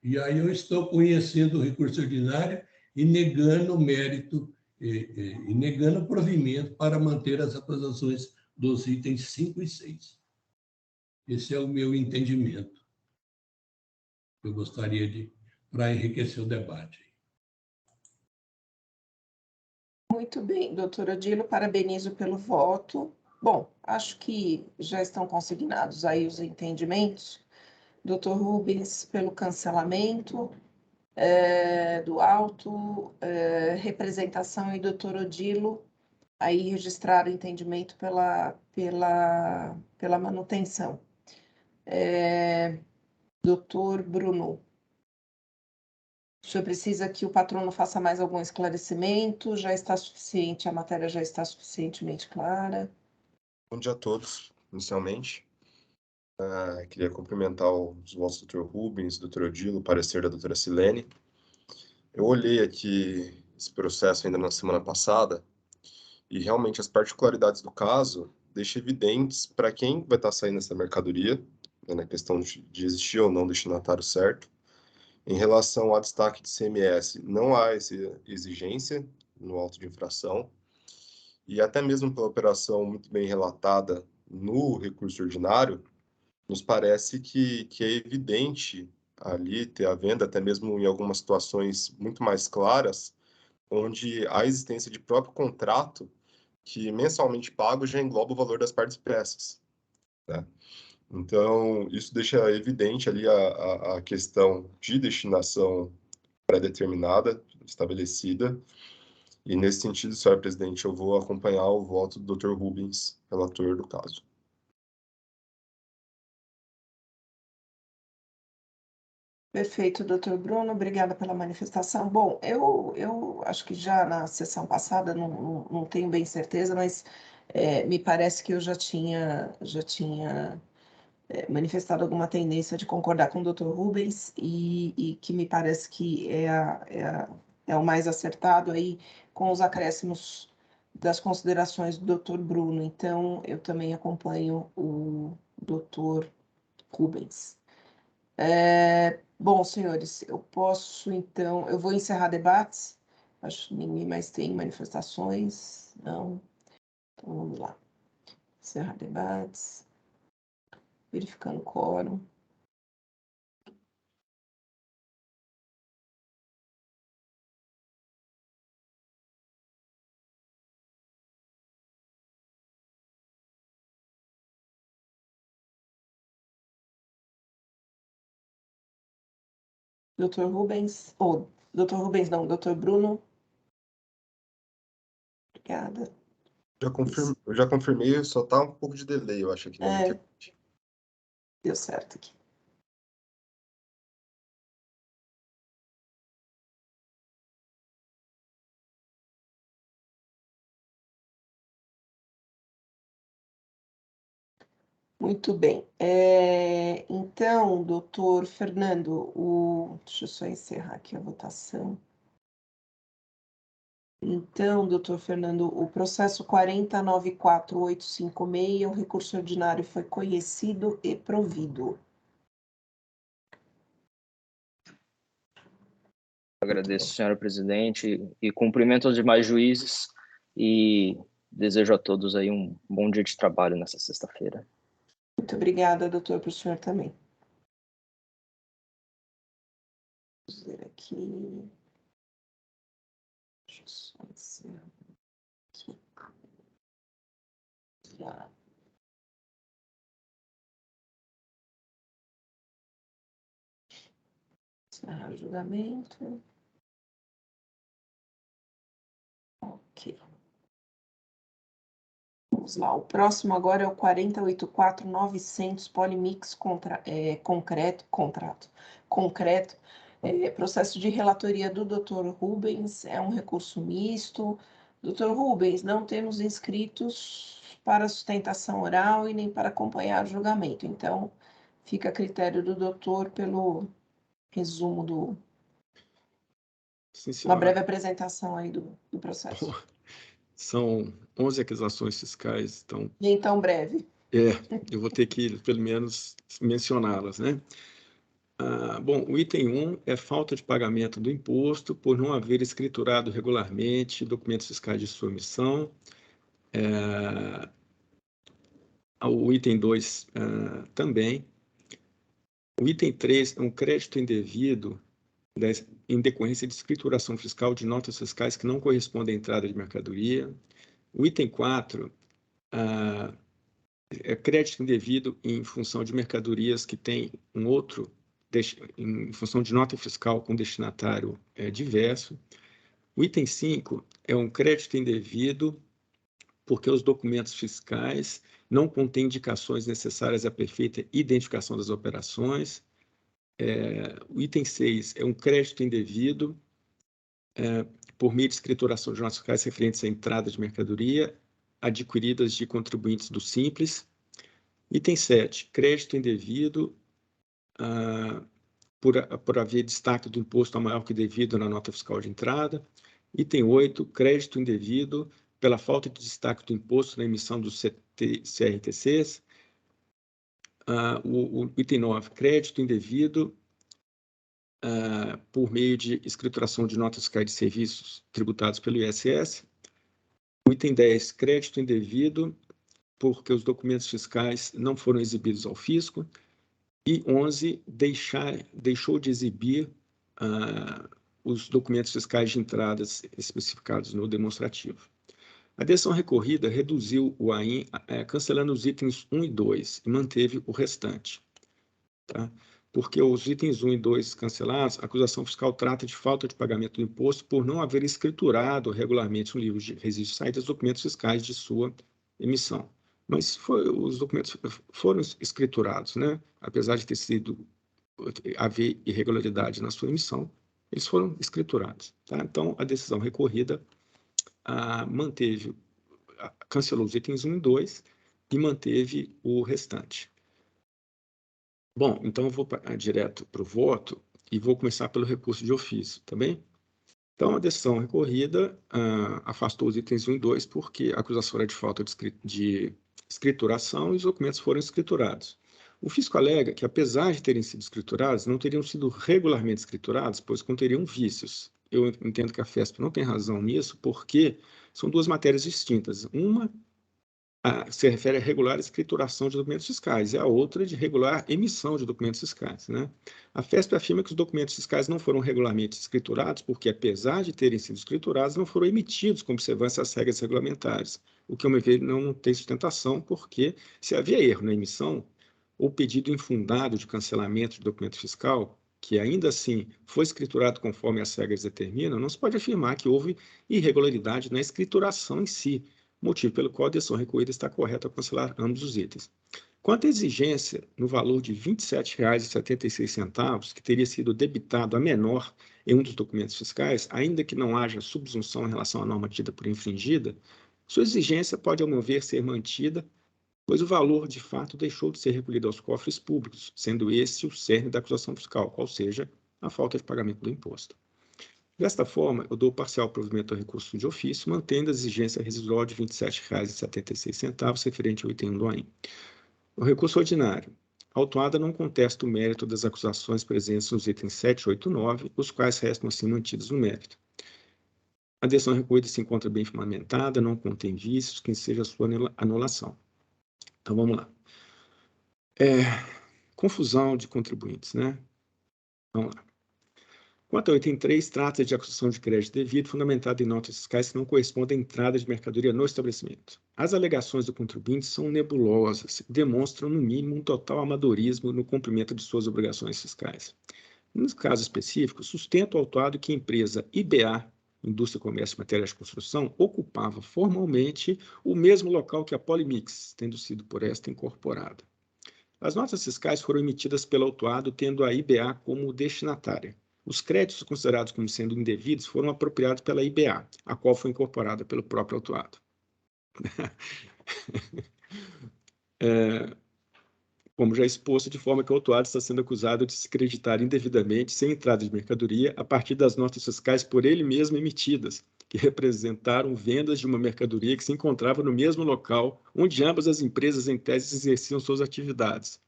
e aí eu estou conhecendo o recurso ordinário e negando o mérito, e negando o provimento para manter as acusações dos itens 5 e 6. Esse é o meu entendimento. Eu gostaria para enriquecer o debate. Muito bem, doutora Odilo, parabenizo pelo voto. Bom, acho que já estão consignados aí os entendimentos. Doutor Rubens, pelo cancelamento do auto, representação, e doutor Odilo, aí registrar o entendimento pela manutenção. Doutor Bruno, o senhor precisa que o patrono faça mais algum esclarecimento? Já está suficiente, a matéria já está suficientemente clara? Bom dia a todos, inicialmente. Queria cumprimentar os votos do Dr. Rubens, do Dr. Odilo, o parecer da doutora Silene. Eu olhei aqui esse processo ainda na semana passada e realmente as particularidades do caso deixam evidentes para quem vai estar saindo essa mercadoria, né, na questão de existir ou não destinatário certo. Em relação ao destaque de CMS, não há essa exigência no auto de infração, e até mesmo pela operação muito bem relatada no recurso ordinário, nos parece que é evidente ali ter a venda, até mesmo em algumas situações muito mais claras, onde a existência de próprio contrato que mensalmente pago já engloba o valor das partes peças, né? Então, isso deixa evidente ali a questão de destinação pré-determinada, estabelecida, e nesse sentido, senhor presidente, eu vou acompanhar o voto do Dr. Rubens, relator do caso. Perfeito, doutor Bruno, obrigada pela manifestação. Bom, eu acho que já na sessão passada, não tenho bem certeza, mas me parece que eu já tinha manifestado alguma tendência de concordar com o doutor Rubens e que me parece que é o mais acertado aí com os acréscimos das considerações do doutor Bruno. Então, eu também acompanho o doutor Rubens. Bom, senhores, eu posso, então, eu vou encerrar debates. Acho que ninguém mais tem manifestações. Não. Então, vamos lá. Encerrar debates. Verificando o quórum. Doutor Rubens, ou doutor Rubens não, doutor Bruno. Obrigada. Eu já confirmei, só tá um pouco de delay, eu acho, aqui na minha internet. Deu certo aqui. Muito bem. Então, doutor Fernando, deixa eu só encerrar aqui a votação. Então, doutor Fernando, o processo 4094856, o recurso ordinário foi conhecido e provido. Agradeço, senhora presidente, e cumprimento aos demais juízes e desejo a todos aí um bom dia de trabalho nessa sexta-feira. Muito obrigada, doutor, para o senhor também. Vamos ver aqui. Deixa eu só encerrar aqui. Já. Encerrar o julgamento. Ok. Vamos lá, o próximo agora é o 484.900 Polimix concreto, processo de relatoria do Dr. Rubens, é um recurso misto. Dr. Rubens, não temos inscritos para sustentação oral e nem para acompanhar o julgamento, então fica a critério do doutor pelo resumo uma breve apresentação aí do processo. São 11 acusações fiscais, então... Nem tão breve. Eu vou ter que, pelo menos, mencioná-las, né? Bom, o item 1 é falta de pagamento do imposto por não haver escriturado regularmente documentos fiscais de sua emissão. O item 2 também. O item 3 é um crédito indevido em decorrência de escrituração fiscal de notas fiscais que não correspondem à entrada de mercadoria. O item 4 é crédito indevido em função de mercadorias que têm em função de nota fiscal com destinatário diverso. O item 5 é um crédito indevido porque os documentos fiscais não contêm indicações necessárias à perfeita identificação das operações. O item 6 é um crédito indevido por meio de escrituração de notas fiscais referentes à entrada de mercadoria adquiridas de contribuintes do Simples. Item 7, crédito indevido por haver destaque do imposto a maior que devido na nota fiscal de entrada. Item 8, crédito indevido pela falta de destaque do imposto na emissão dos CRTCs. O item 9, crédito indevido por meio de escrituração de notas fiscais de serviços tributados pelo ISS. O item 10, crédito indevido porque os documentos fiscais não foram exibidos ao fisco. E 11, deixou de exibir os documentos fiscais de entradas especificados no demonstrativo. A decisão recorrida reduziu o AIM, cancelando os itens 1 e 2 e manteve o restante. Tá? Porque os itens 1 e 2 cancelados, a acusação fiscal trata de falta de pagamento do imposto por não haver escriturado regularmente no livro de registro de saídas os documentos fiscais de sua emissão. Mas os documentos foram escriturados, né? Apesar de haver irregularidade na sua emissão, eles foram escriturados. Tá? Então, a decisão recorrida cancelou os itens 1 e 2 e manteve o restante. Bom, então eu vou direto para o voto e vou começar pelo recurso de ofício, tá bem? Então, a decisão recorrida afastou os itens 1 e 2 porque a acusação era de falta de escrituração e os documentos foram escriturados. O fisco alega que, apesar de terem sido escriturados, não teriam sido regularmente escriturados, pois conteriam vícios. Eu entendo que a FESP não tem razão nisso, porque são duas matérias distintas. Uma se refere a regular escrituração de documentos fiscais e a outra de regular emissão de documentos fiscais, né? A FESP afirma que os documentos fiscais não foram regularmente escriturados porque, apesar de terem sido escriturados, não foram emitidos com observância às regras regulamentares, o que, ao meu ver, não tem sustentação, porque se havia erro na emissão ou pedido infundado de cancelamento de documento fiscal, que ainda assim foi escriturado conforme as regras determinam, não se pode afirmar que houve irregularidade na escrituração em si, motivo pelo qual a decisão recorrida está correta ao cancelar ambos os itens. Quanto à exigência no valor de R$ 27,76, que teria sido debitado a menor em um dos documentos fiscais, ainda que não haja subsunção em relação à norma tida por infringida, sua exigência pode, ao meu ver, ser mantida, pois o valor, de fato, deixou de ser recolhido aos cofres públicos, sendo esse o cerne da acusação fiscal, qual seja, a falta de pagamento do imposto. Desta forma, eu dou parcial provimento ao recurso de ofício, mantendo a exigência residual de R$ 27,76, referente ao item 1 do AIM. O recurso ordinário. A autuada não contesta o mérito das acusações presentes nos itens 7, 8 e 9, os quais restam assim mantidos no mérito. A decisão recorrida se encontra bem fundamentada, não contém vícios, que seja a sua anulação. Então, vamos lá. Confusão de contribuintes, né? Vamos lá. Quanto ao item 3, trata de acusação de crédito devido fundamentada em notas fiscais que não correspondem à entrada de mercadoria no estabelecimento. As alegações do contribuinte são nebulosas e demonstram, no mínimo, um total amadorismo no cumprimento de suas obrigações fiscais. No caso específico, sustenta o autuado que a empresa IBA, Indústria, Comércio e Materiais de Construção, ocupava formalmente o mesmo local que a Polimix, tendo sido por esta incorporada. As notas fiscais foram emitidas pelo autuado, tendo a IBA como destinatária. Os créditos considerados como sendo indevidos foram apropriados pela IBA, a qual foi incorporada pelo próprio autuado. Como já exposto, de forma que o autuado está sendo acusado de se creditar indevidamente, sem entrada de mercadoria, a partir das notas fiscais por ele mesmo emitidas, que representaram vendas de uma mercadoria que se encontrava no mesmo local onde ambas as empresas, em tese, exerciam suas atividades,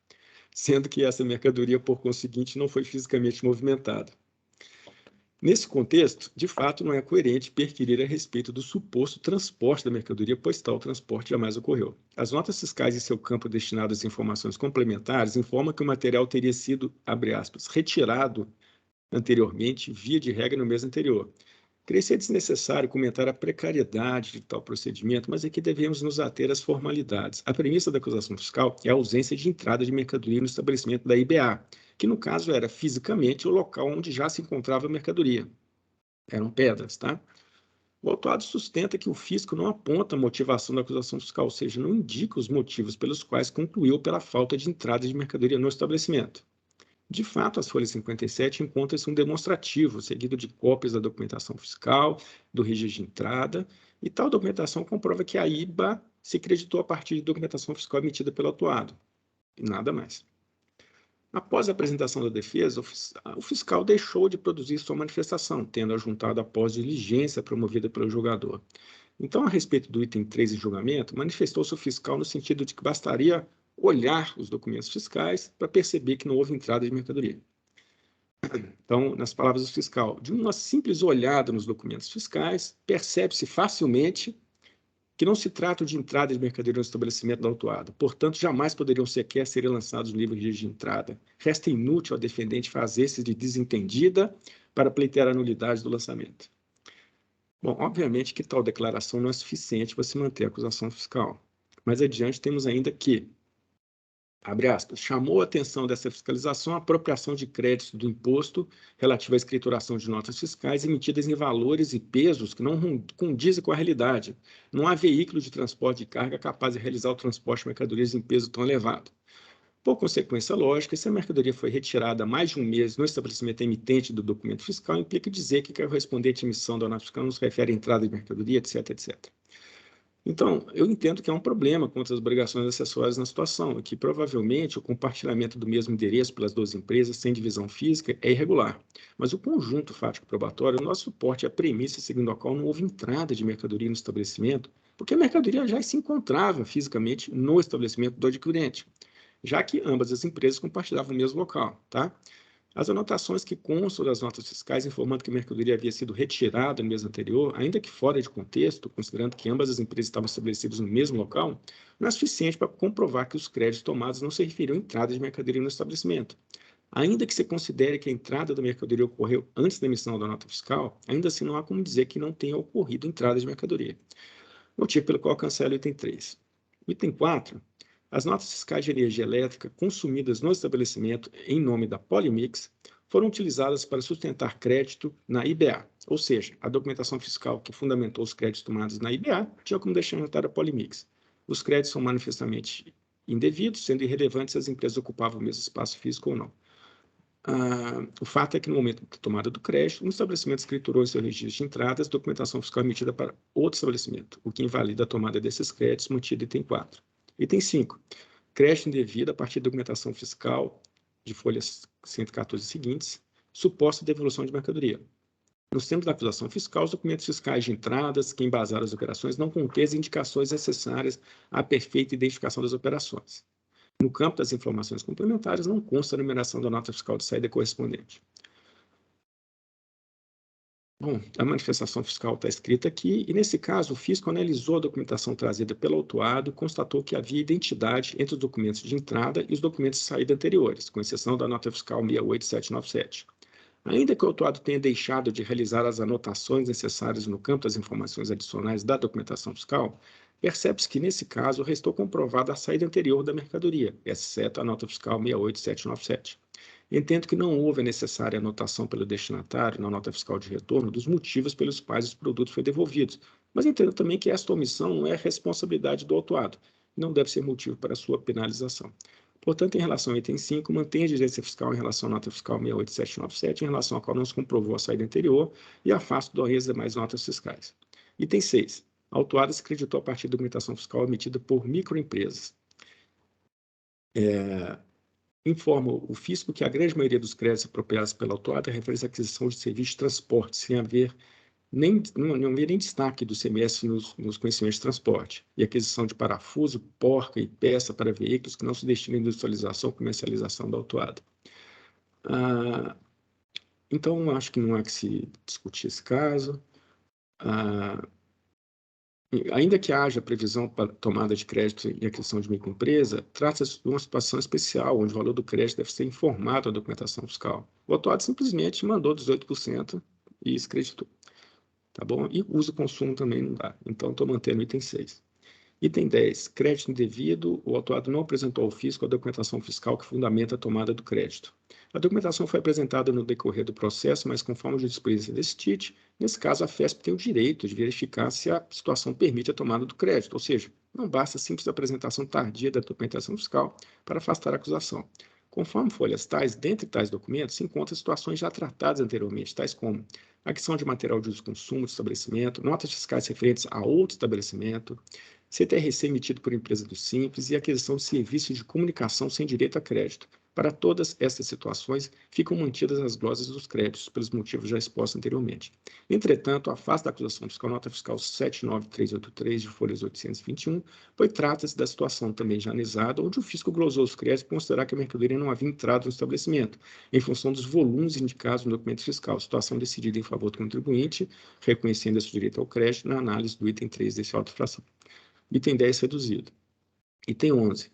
sendo que essa mercadoria, por conseguinte, não foi fisicamente movimentada. Nesse contexto, de fato, não é coerente perquirir a respeito do suposto transporte da mercadoria, pois tal transporte jamais ocorreu. As notas fiscais em seu campo destinadas a informações complementares informam que o material teria sido, abre aspas, retirado anteriormente, via de regra no mês anterior. Creio ser desnecessário comentar a precariedade de tal procedimento, mas aqui devemos nos ater às formalidades. A premissa da acusação fiscal é a ausência de entrada de mercadoria no estabelecimento da IBA, que no caso era fisicamente o local onde já se encontrava a mercadoria. Eram pedras, tá? O autuado sustenta que o fisco não aponta a motivação da acusação fiscal, ou seja, não indica os motivos pelos quais concluiu pela falta de entrada de mercadoria no estabelecimento. De fato, as folhas 57 encontram-se um demonstrativo, seguido de cópias da documentação fiscal, do registro de entrada, e tal documentação comprova que a IBA se creditou a partir de documentação fiscal emitida pelo autuado, e nada mais. Após a apresentação da defesa, o fiscal deixou de produzir sua manifestação, tendo ajuntado após diligência promovida pelo julgador. Então, a respeito do item 3 em julgamento, manifestou-se o fiscal no sentido de que bastaria olhar os documentos fiscais para perceber que não houve entrada de mercadoria. Então, nas palavras do fiscal, de uma simples olhada nos documentos fiscais, percebe-se facilmente que não se trata de entrada de mercadoria no estabelecimento da autuada. Portanto, jamais poderiam sequer ser lançados no livro de entrada. Resta inútil ao defendente fazer-se de desentendida para pleitear a nulidade do lançamento. Bom, obviamente que tal declaração não é suficiente para se manter a acusação fiscal. Mas adiante temos ainda que, abre aspas, chamou a atenção dessa fiscalização a apropriação de créditos do imposto relativo à escrituração de notas fiscais emitidas em valores e pesos que não condizem com a realidade. Não há veículo de transporte de carga capaz de realizar o transporte de mercadorias em peso tão elevado. Por consequência lógica, se a mercadoria foi retirada há mais de um mês no estabelecimento emitente do documento fiscal, implica dizer que a correspondente emissão da nota fiscal não se refere à entrada de mercadoria, etc, etc. Então, eu entendo que há um problema quanto às obrigações acessórias na situação, e que provavelmente o compartilhamento do mesmo endereço pelas duas empresas sem divisão física é irregular. Mas o conjunto fático probatório, o nosso suporte é a premissa segundo a qual não houve entrada de mercadoria no estabelecimento, porque a mercadoria já se encontrava fisicamente no estabelecimento do adquirente. já que ambas as empresas compartilhavam o mesmo local, tá? As anotações que constam das notas fiscais informando que a mercadoria havia sido retirada no mês anterior, ainda que fora de contexto, considerando que ambas as empresas estavam estabelecidas no mesmo local, não é suficiente para comprovar que os créditos tomados não se referiam à entrada de mercadoria no estabelecimento. Ainda que se considere que a entrada da mercadoria ocorreu antes da emissão da nota fiscal, ainda assim não há como dizer que não tenha ocorrido entrada de mercadoria. Motivo pelo qual cancela o item 3. O item 4. As notas fiscais de energia elétrica consumidas no estabelecimento em nome da Polimix foram utilizadas para sustentar crédito na IBA, ou seja, a documentação fiscal que fundamentou os créditos tomados na IBA tinha como destinatária a Polimix. Os créditos são manifestamente indevidos, sendo irrelevantes se as empresas ocupavam o mesmo espaço físico ou não. O fato é que, no momento da tomada do crédito, um estabelecimento escriturou em seu registro de entradas documentação fiscal emitida para outro estabelecimento, o que invalida a tomada desses créditos, mantido item 4. Item 5. Crédito indevido a partir da documentação fiscal de folhas 114 seguintes, suposta devolução de mercadoria. Nos termos da acusação fiscal, os documentos fiscais de entradas que embasaram as operações não contêm as indicações necessárias à perfeita identificação das operações. No campo das informações complementares, não consta a numeração da nota fiscal de saída correspondente. Bom, a manifestação fiscal está escrita aqui, e nesse caso, o fisco analisou a documentação trazida pelo autuado e constatou que havia identidade entre os documentos de entrada e os documentos de saída anteriores, com exceção da nota fiscal 68797. Ainda que o autuado tenha deixado de realizar as anotações necessárias no campo das informações adicionais da documentação fiscal, percebe-se que, nesse caso, restou comprovada a saída anterior da mercadoria, exceto a nota fiscal 68797. Entendo que não houve a necessária anotação pelo destinatário na nota fiscal de retorno dos motivos pelos quais os produtos foram devolvidos, mas entendo também que esta omissão não é responsabilidade do autuado, e não deve ser motivo para sua penalização. Portanto, em relação ao item 5, mantém a diligência fiscal em relação à nota fiscal 68797, em relação à qual não se comprovou a saída anterior, e afasta do as demais notas fiscais. Item 6. A autuada se creditou a partir da documentação fiscal emitida por microempresas. Informa o fisco que a grande maioria dos créditos apropriados pela autuada refere-se à aquisição de serviços de transporte, sem haver nem destaque do CMS nos conhecimentos de transporte, e aquisição de parafuso, porca e peça para veículos que não se destinam à industrialização ou comercialização da autuada. Então, acho que não há que se discutir esse caso. Ainda que haja previsão para tomada de crédito e aquisição de microempresa, trata-se de uma situação especial, onde o valor do crédito deve ser informado à documentação fiscal. O autuado simplesmente mandou 18% e se creditou. Tá bom? E uso consumo também não dá. Então, estou mantendo o item 6. Item 10. Crédito indevido. O autuado não apresentou ao fisco a documentação fiscal que fundamenta a tomada do crédito. A documentação foi apresentada no decorrer do processo, mas conforme a jurisprudência desse TIT, nesse caso, a FESP tem o direito de verificar se a situação permite a tomada do crédito, ou seja, não basta a simples apresentação tardia da documentação fiscal para afastar a acusação. Conforme folhas tais, dentre tais documentos, se encontram situações já tratadas anteriormente, tais como aquisição de material de uso e consumo do estabelecimento, notas fiscais referentes a outro estabelecimento, CTRC emitido por empresa do Simples e aquisição de serviços de comunicação sem direito a crédito. Para todas estas situações, ficam mantidas as glosas dos créditos, pelos motivos já expostos anteriormente. Entretanto, afasta da acusação fiscal nota fiscal 79383 de folhas 821, pois trata-se da situação também já analisada, onde o fisco glosou os créditos por considerar que a mercadoria não havia entrado no estabelecimento, em função dos volumes indicados no documento fiscal, situação decidida em favor do contribuinte, reconhecendo esse direito ao crédito na análise do item 3 desse auto-infração. Item 10 reduzido. Item 11.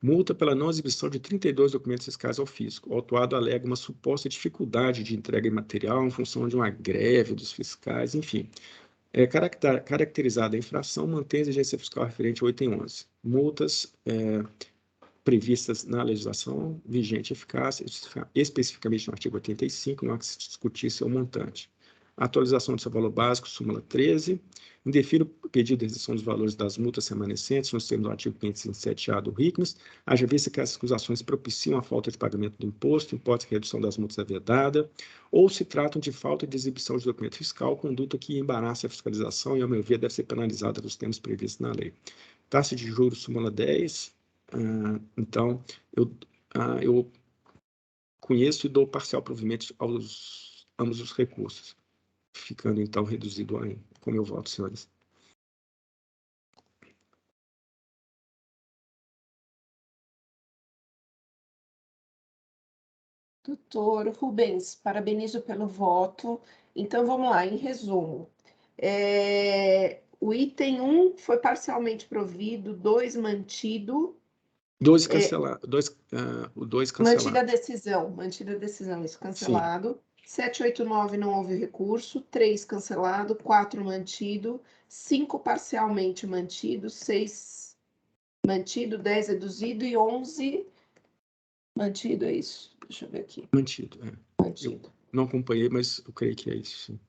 Multa pela não exibição de 32 documentos fiscais ao fisco. O autuado alega uma suposta dificuldade de entrega em material em função de uma greve dos fiscais, enfim. Caracterizada a infração, mantém a exigência fiscal referente ao item 11. Multas previstas na legislação vigente e eficaz, especificamente no artigo 85, não há que se discutir seu montante. Atualização do seu valor básico, súmula 13. Indefiro o pedido de redução dos valores das multas remanescentes nos termos do artigo 527-A do RICMES, haja vista que essas acusações propiciam a falta de pagamento do imposto, hipótese de redução das multas é vedada, ou se tratam de falta de exibição de documento fiscal, conduta que embaraça a fiscalização e, ao meu ver, deve ser penalizada nos termos previstos na lei. Taxa de juros, súmula 10. Então, eu conheço e dou parcial provimento aos ambos os recursos, ficando, então, reduzido a com meu voto, senhores. Doutor Rubens, parabenizo pelo voto. Então, vamos lá, em resumo. O item 1 foi parcialmente provido, 2 mantido. 2 cancelados. O 2 cancelado. Mantida a decisão, isso cancelado. 7, 8, 9 não houve recurso, 3 cancelado, 4 mantido, 5 parcialmente mantido, 6 mantido, 10 reduzido e 11 mantido, é isso? Deixa eu ver aqui. Mantido, Mantido. Eu não acompanhei, mas eu creio que é isso, sim.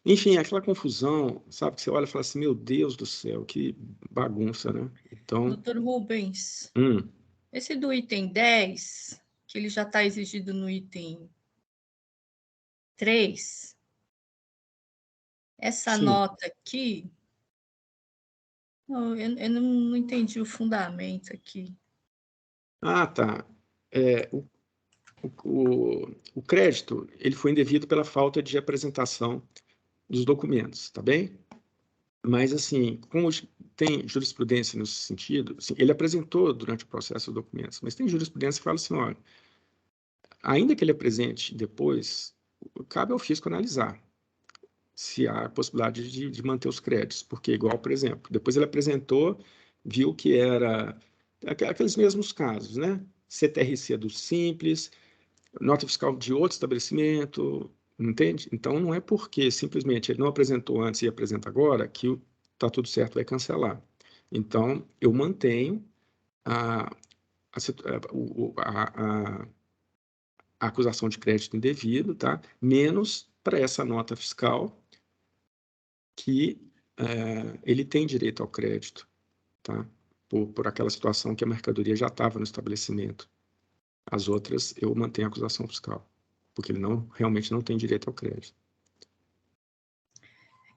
Enfim, aquela confusão, sabe, que você olha e fala assim, meu Deus do céu, que bagunça, né? Então, Doutor Rubens, hum, esse do item 10, que ele já está exigido no item 3, essa sim. nota aqui, eu não entendi o fundamento aqui. Ah, tá. O crédito, ele foi indevido pela falta de apresentação dos documentos, tá bem? Mas, assim, como tem jurisprudência nesse sentido, assim, ele apresentou durante o processo os documentos, mas tem jurisprudência que fala assim, olha, ainda que ele apresente depois, cabe ao fisco analisar se há possibilidade de manter os créditos, porque igual, por exemplo, depois ele apresentou, viu que era aqueles mesmos casos, né? CTRC do Simples, nota fiscal de outro estabelecimento, entende? Então, não é porque simplesmente ele não apresentou antes e apresenta agora que está tudo certo, vai cancelar. Então, eu mantenho a acusação de crédito indevido, tá? Menos para essa nota fiscal que ele tem direito ao crédito, tá? Por aquela situação que a mercadoria já estava no estabelecimento. As outras, eu mantenho a acusação fiscal, porque ele realmente não tem direito ao crédito.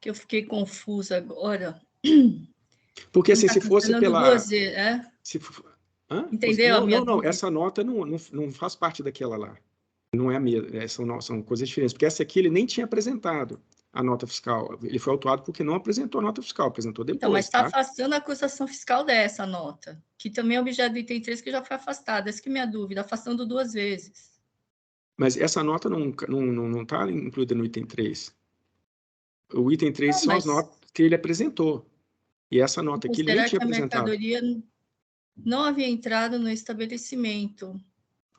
Que eu fiquei confusa agora. Porque, assim, Tá se fosse pela... duas vezes, Entendeu a minha Não, dúvida? essa nota não faz parte daquela lá. Não é a mesma, são coisas diferentes, porque essa aqui ele nem tinha apresentado a nota fiscal. Ele foi autuado porque não apresentou a nota fiscal, apresentou depois, Então, mas está tá? afastando a acusação fiscal dessa nota, que também é objeto do item 3, que já foi afastada. Essa que é minha dúvida, afastando 2 vezes. Mas essa nota não está incluída no item 3. O item 3 Não, são as mas notas que ele apresentou. E essa nota aqui ele nem considerar tinha que a apresentado. mercadoria não havia entrado no estabelecimento.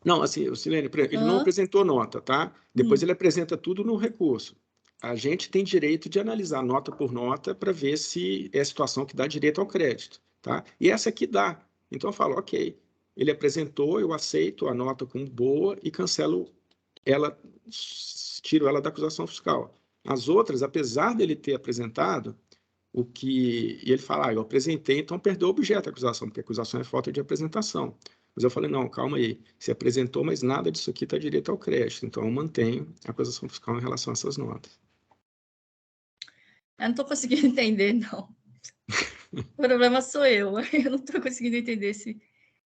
Não, assim, Silene, ele não apresentou nota, tá? Depois ele apresenta tudo no recurso. A gente tem direito de analisar nota por nota para ver se é a situação que dá direito ao crédito, tá? E essa aqui dá. Então eu falo, ok, ele apresentou, eu aceito a nota como boa e cancelo ela, tiro ela da acusação fiscal. As outras, apesar dele ter apresentado, e ele fala, eu apresentei, então perdeu o objeto da acusação, porque a acusação é falta de apresentação. Mas eu falei, não, calma aí, você apresentou, mas nada disso aqui está direito ao crédito, então eu mantenho a acusação fiscal em relação a essas notas. Eu não estou conseguindo entender, não. O problema sou eu não estou conseguindo entender se...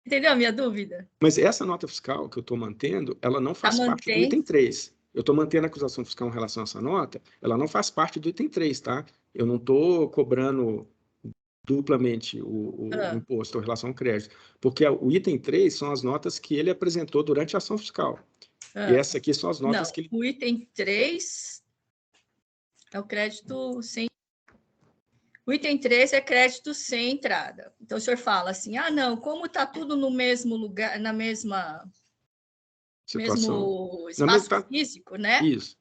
Entendeu a minha dúvida? Mas essa nota fiscal que eu estou mantendo, ela não faz parte do item 3. Eu estou mantendo a acusação fiscal em relação a essa nota, ela não faz parte do item 3, tá? Eu não estou cobrando duplamente o imposto em relação ao crédito, porque o item 3 são as notas que ele apresentou durante a ação fiscal. E essa aqui são as notas que ele... O item 3 é o crédito sem... O item 3 é crédito sem entrada. Então, o senhor fala assim, não, como está tudo no mesmo lugar, na mesma situação. Mesmo espaço físico, né? Isso.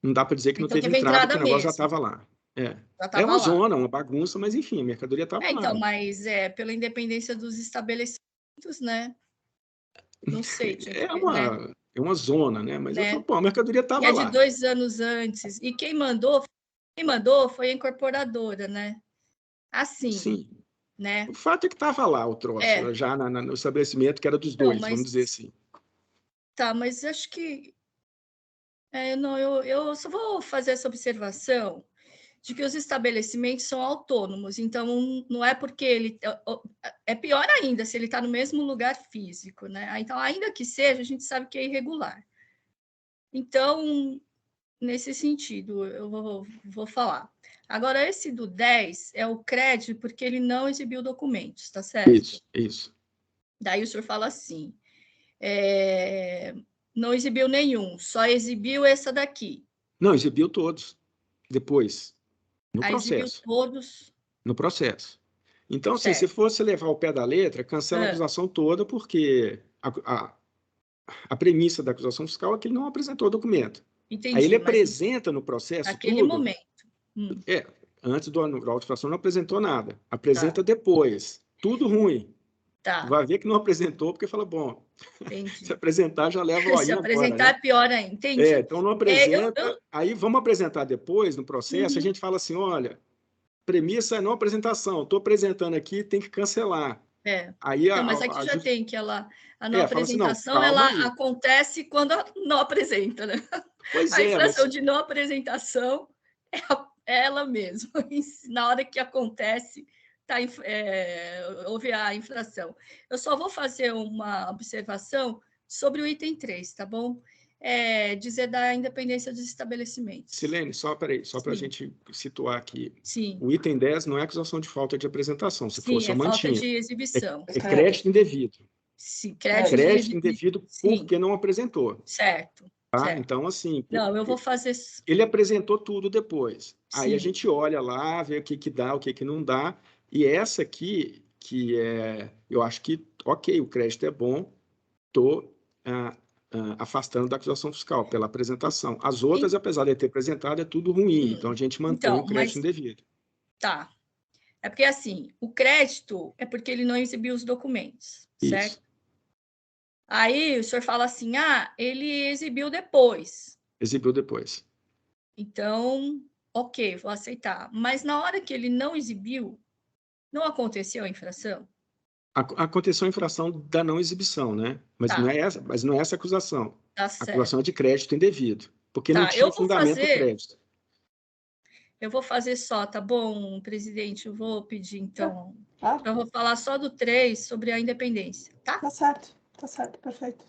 Não dá para dizer que não então, teve entrada, porque o negócio já mesmo. estava lá. Já tava uma lá. zona, uma bagunça, mas enfim, a mercadoria estava lá. Então, mas pela independência dos estabelecimentos, né? Não sei. É uma zona, né? Mas eu falo, pô, a mercadoria estava lá. E é de 2 anos antes. E quem mandou foi a incorporadora, né? Assim. Sim. Né? O fato é que estava lá o troço, já no estabelecimento, que era dos dois, vamos dizer assim. Tá, mas acho que... eu só vou fazer essa observação de que os estabelecimentos são autônomos, então não é porque ele... É pior ainda se ele está no mesmo lugar físico, né? Então, ainda que seja, a gente sabe que é irregular. Então, nesse sentido, eu vou falar. Agora, esse do 10 é o crédito porque ele não exibiu documentos, tá certo? Isso. Daí o senhor fala assim, não exibiu nenhum, só exibiu essa daqui. Não, exibiu todos. Depois, no Aí exibiu processo. todos, No processo. Então, assim, se certo. fosse levar ao pé da letra, cancela a acusação toda, porque a premissa da acusação fiscal é que ele não apresentou o documento. Entendi, Aí ele mas apresenta no processo naquele tudo. momento. Antes da autuação não apresentou nada. Apresenta depois. Tudo ruim. Tá, Vai ver que não apresentou, porque fala, bom, entendi. se apresentar já leva o Se aí apresentar agora, né? é pior ainda, entendi. Então não apresenta, aí vamos apresentar depois, no processo, a gente fala assim, olha, premissa é não apresentação, estou apresentando aqui, tem que cancelar. Aí Não, mas aqui já tem que a não fala assim, não, apresentação, calma ela aí. acontece quando não apresenta, né? Pois A infração mas... de não apresentação é ela mesma. Na hora que acontece, houve a infração. Eu só vou fazer uma observação sobre o item 3, tá bom? Dizer da independência dos estabelecimentos. Silene, só para a gente situar aqui. Sim. O item 10 não é acusação de falta de apresentação. Se fosse, eu mantinha. Falta de exibição. É crédito indevido. Sim, crédito indevido porque não apresentou. Certo. Tá? Certo. Então, assim... Não, eu vou fazer... Ele apresentou tudo depois. Sim. Aí a gente olha lá, vê o que dá, o que não dá. E essa aqui, que é... Eu acho que, ok, o crédito é bom, estou afastando da acusação fiscal pela apresentação. As outras, apesar de ter apresentado, é tudo ruim. Então, a gente mantém o crédito indevido. Tá. É porque, assim, o crédito é porque ele não exibiu os documentos, certo? Isso. Aí o senhor fala assim, ele exibiu depois. Exibiu depois. Então, ok, vou aceitar. Mas na hora que ele não exibiu, não aconteceu a infração? Aconteceu a infração da não exibição, né? Mas, não é essa a acusação. Tá certo. A acusação é de crédito indevido, porque não tinha fundamento do crédito. Eu vou fazer só, tá bom, presidente? Eu vou pedir, então... Eu vou falar só do 3 sobre a independência, tá? Tá certo, perfeito.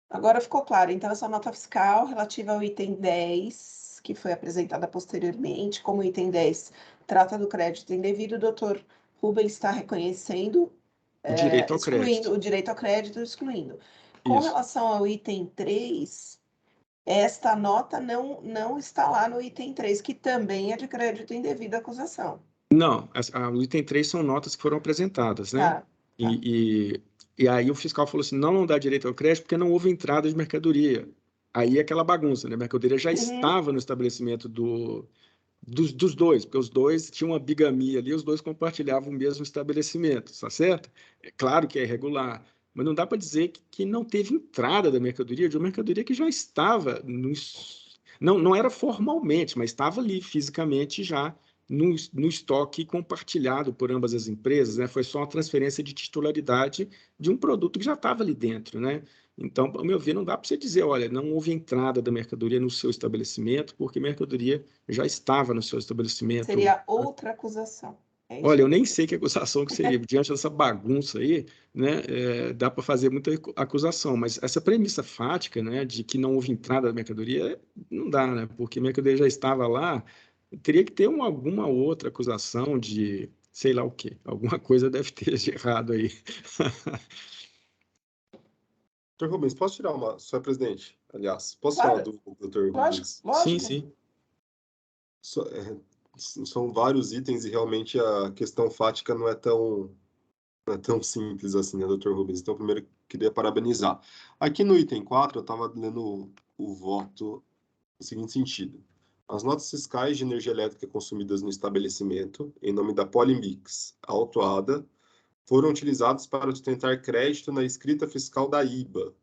Agora ficou claro. Então, essa nota fiscal relativa ao item 10, que foi apresentada posteriormente, como item 10 trata do crédito indevido, o doutor Rubens está reconhecendo o direito ao crédito. O direito ao crédito, excluindo. Com relação ao item 3, esta nota não está lá no item 3, que também é de crédito indevido à acusação. Não, o item 3 são notas que foram apresentadas, né? E aí o fiscal falou assim, não dá direito ao crédito porque não houve entrada de mercadoria. Aí é aquela bagunça, né? A mercadoria já estava no estabelecimento dos dois, porque os dois tinham uma bigamia ali, os dois compartilhavam o mesmo estabelecimento, tá certo? É claro que é irregular, mas não dá para dizer que não teve entrada da mercadoria, de uma mercadoria que já estava, não era formalmente, mas estava ali fisicamente já no estoque compartilhado por ambas as empresas, né? Foi só uma transferência de titularidade de um produto que já estava ali dentro, né? Então, ao meu ver, não dá para você dizer, olha, não houve entrada da mercadoria no seu estabelecimento, porque a mercadoria já estava no seu estabelecimento. Seria outra acusação. Olha, eu nem sei que acusação que seria. Diante dessa bagunça aí, né, dá para fazer muita acusação, mas essa premissa fática, né, de que não houve entrada da mercadoria, não dá, né, porque a mercadoria já estava lá, teria que ter alguma outra acusação de sei lá o quê. Alguma coisa deve ter de errado aí. Dr. Rubens, posso tirar uma... Senhor presidente, aliás, posso tirar uma dúvida, Dr. Rubens? Lógico. Sim. São vários itens e realmente a questão fática não é tão simples assim, né, Dr. Rubens? Então, primeiro, queria parabenizar. Aqui no item 4, eu estava lendo o voto no seguinte sentido. As notas fiscais de energia elétrica consumidas no estabelecimento, em nome da Polimix, autuada, foram utilizadas para sustentar crédito na escrita fiscal da IBA.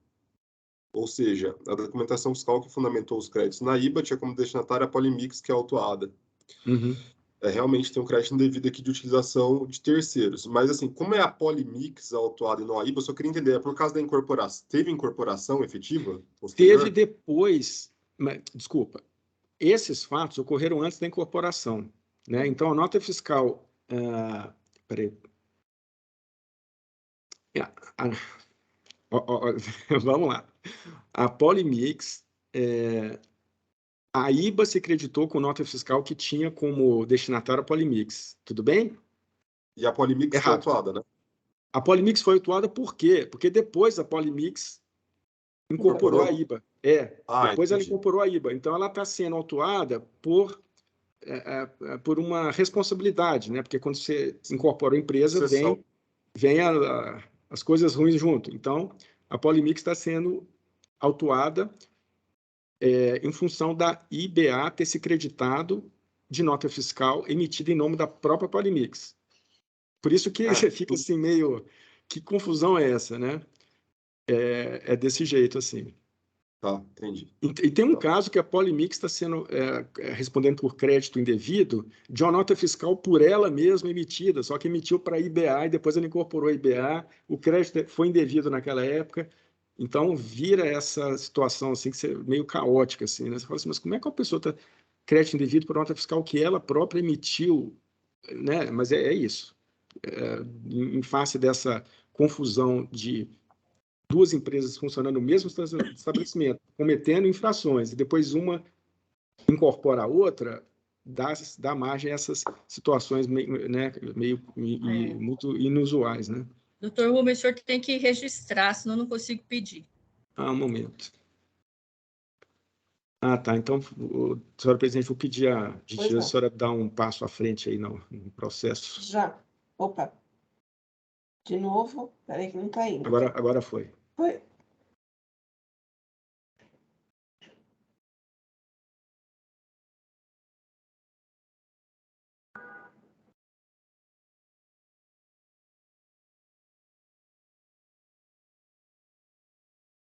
Ou seja, a documentação fiscal que fundamentou os créditos na IBA tinha como destinatária a Polimix, que é autuada. Realmente tem um crédito indevido aqui de utilização de terceiros. Mas, assim, como é a Polimix autuada e não a IBA, eu só queria entender, por causa da incorporação, teve incorporação efetiva? Posterior? Teve depois, desculpa, esses fatos ocorreram antes da incorporação, né? Então, a nota fiscal... peraí. Vamos lá. A Polimix... A IBA se creditou com nota fiscal que tinha como destinatário a Polimix. Tudo bem? E a Polimix foi autuada, né? A Polimix foi autuada por quê? Porque depois a Polimix incorporou a IBA. Depois ela entendi. incorporou a IBA. Então, ela está sendo autuada por uma responsabilidade, né? Porque quando você incorpora a empresa, vem as coisas ruins junto. Então, a Polimix está sendo autuada em função da IBA ter se creditado de nota fiscal emitida em nome da própria Polimix. Por isso que você fica assim meio... Que confusão é essa, né? É desse jeito, assim. Tá, entendi. E tem um caso que a Polimix está sendo respondendo por crédito indevido de uma nota fiscal por ela mesma emitida, só que emitiu para a IBA e depois ela incorporou a IBA, o crédito foi indevido naquela época, então vira essa situação assim, que meio caótica. Assim, né? Você fala assim, mas como é que a pessoa está crédito indevido por nota fiscal que ela própria emitiu? Né? Mas é isso. Em face dessa confusão de duas empresas funcionando no mesmo estabelecimento, cometendo infrações, e depois uma incorpora a outra, dá margem a essas situações meio muito inusuais. Né? Doutor Rubens, o senhor tem que registrar, senão eu não consigo pedir. Um momento. Tá. Então, senhora presidente, vou pedir a senhora dar um passo à frente aí no processo. Já. Opa. De novo. Peraí que não está indo. Agora foi. Foi.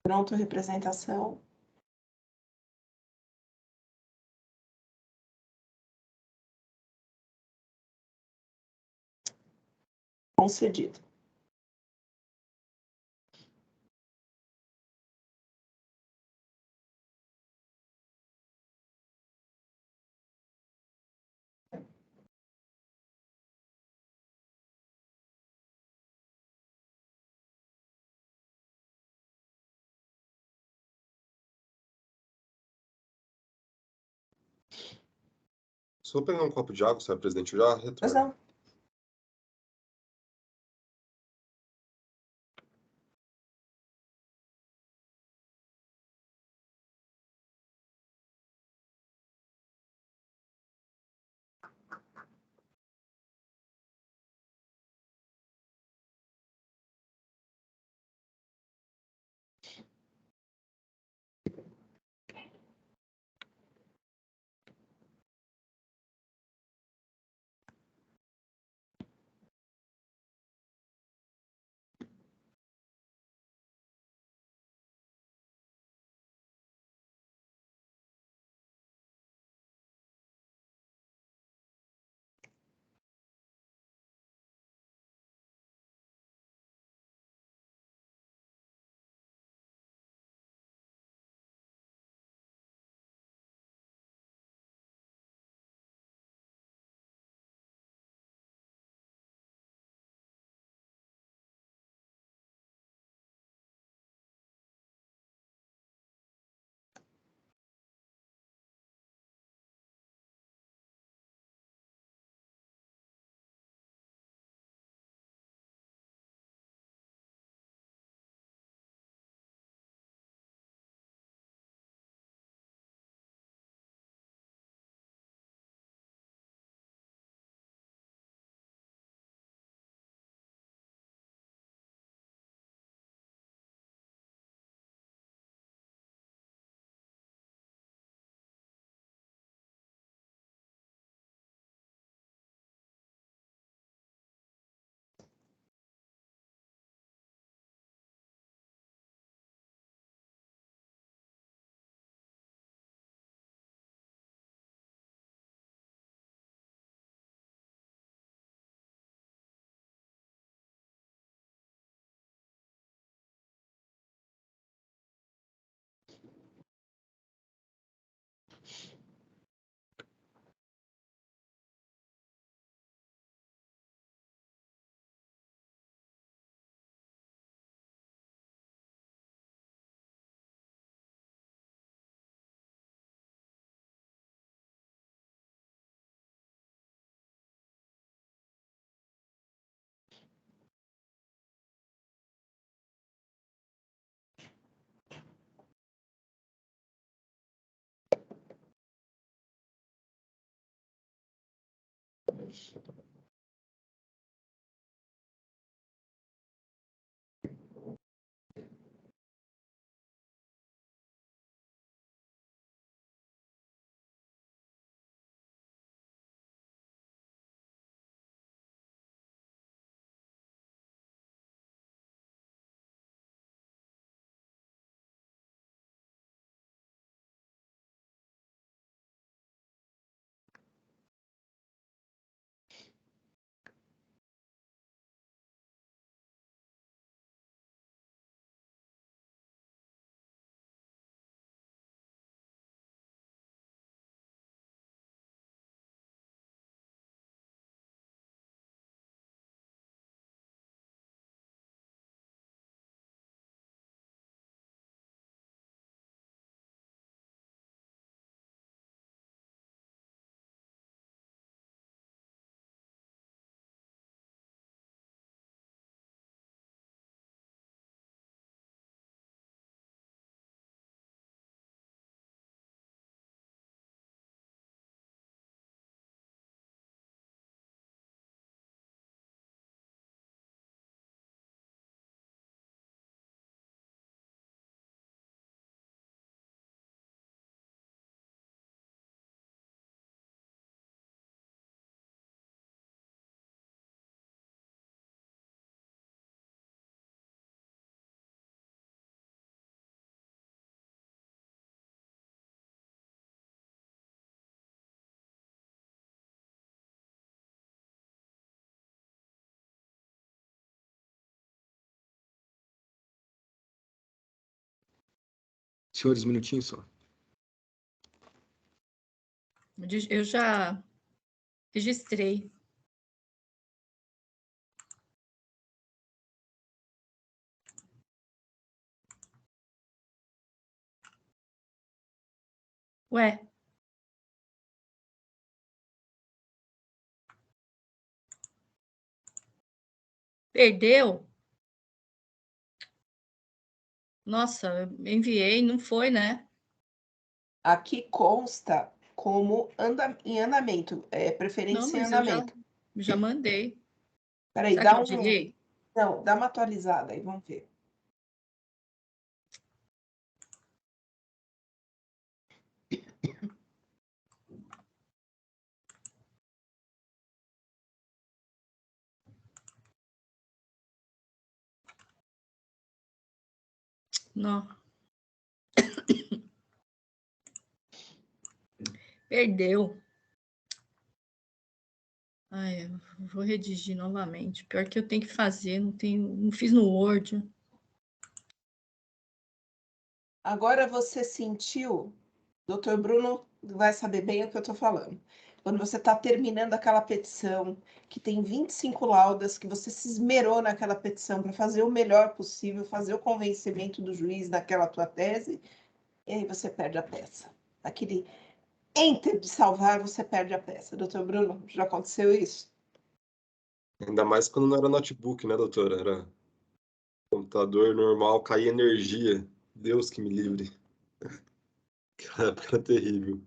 Pronto, representação. Concedido. Só vou pegar um copo de água, senhora presidente, eu já retorno. Pois não. Senhores, um minutinho só. Eu já registrei. Ué. Perdeu? Nossa, enviei, não foi, né? Aqui consta como em andamento, Não, preferência em mas eu andamento. já mandei. Peraí, Será que eu enviei? Não, dá uma atualizada aí, vamos ver. Não. Perdeu. Ai, eu vou redigir novamente. Pior que eu tenho que fazer, não fiz no Word. Agora você sentiu, doutor Bruno vai saber bem o que eu estou falando. Quando você está terminando aquela petição, que tem 25 laudas, que você se esmerou naquela petição para fazer o melhor possível, fazer o convencimento do juiz daquela tua tese, e aí você perde a peça. Aquele enter de salvar, você perde a peça. Doutor Bruno, já aconteceu isso? Ainda mais quando não era notebook, né, doutora? Era computador normal, caía energia. Deus que me livre. Aquela época era terrível.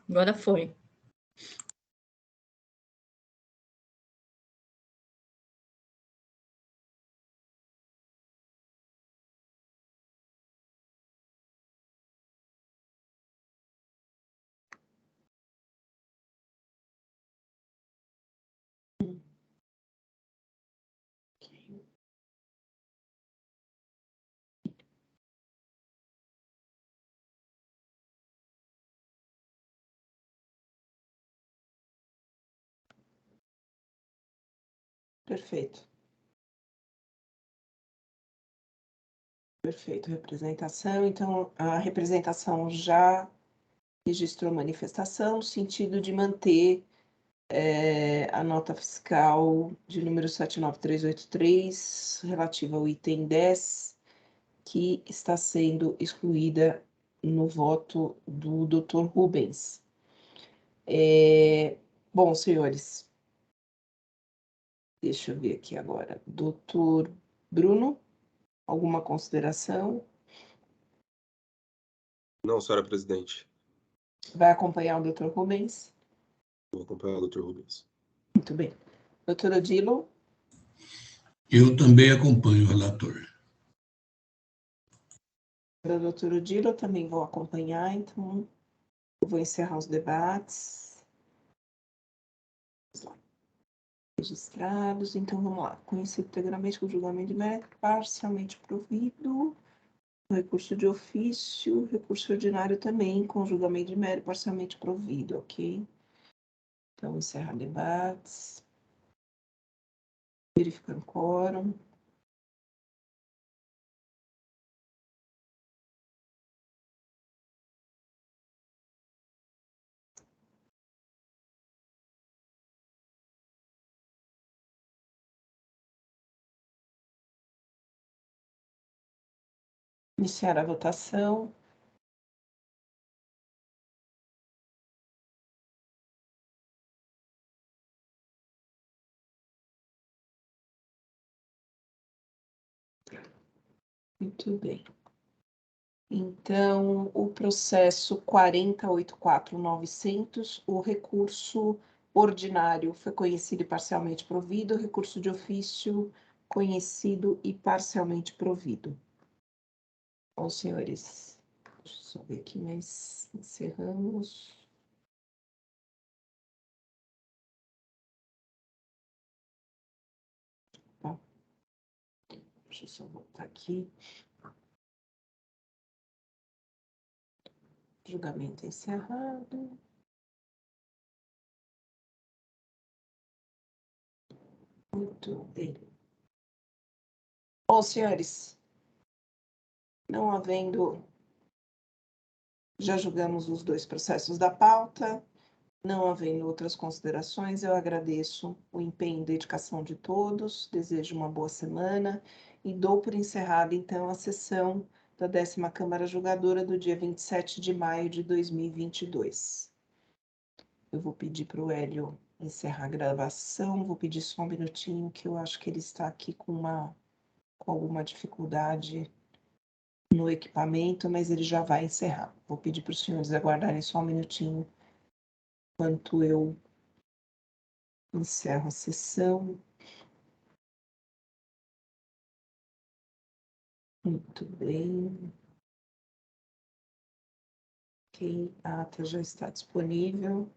Agora foi. Perfeito. Perfeito, representação. Então, a representação já registrou manifestação, no sentido de manter a nota fiscal de número 79383, relativa ao item 10, que está sendo excluída no voto do Dr. Rubens. Bom, senhores, deixa eu ver aqui agora. Doutor Bruno, alguma consideração? Não, senhora presidente. Vai acompanhar o Dr. Rubens? Vou acompanhar o Dr. Rubens. Muito bem. Doutor Odilo? Eu também acompanho o relator. Para o doutor Odilo, eu também vou acompanhar, então eu vou encerrar os debates. Registrados, então vamos lá. Conhecido integralmente com julgamento de mérito, parcialmente provido. Recurso de ofício, recurso ordinário também, com julgamento de mérito, parcialmente provido, ok? Então, encerrar debates. Verificando quórum. Iniciar a votação. Muito bem. Então, o processo 40.84.900, o recurso ordinário foi conhecido e parcialmente provido, o recurso de ofício conhecido e parcialmente provido. Bom, senhores, deixa eu só ver aqui, mas encerramos. Tá. Deixa eu só voltar aqui. Julgamento encerrado. Muito bem. Bom, senhores, não havendo... Já julgamos os 2 processos da pauta. Não havendo outras considerações, eu agradeço o empenho e dedicação de todos, desejo uma boa semana e dou por encerrada, então, a sessão da 10ª Câmara Julgadora do dia 27 de maio de 2022. Eu vou pedir para o Hélio encerrar a gravação, vou pedir só um minutinho, que eu acho que ele está aqui com alguma dificuldade no equipamento, mas ele já vai encerrar. Vou pedir para os senhores aguardarem só um minutinho, enquanto eu encerro a sessão. Muito bem. Ok, a ata já está disponível.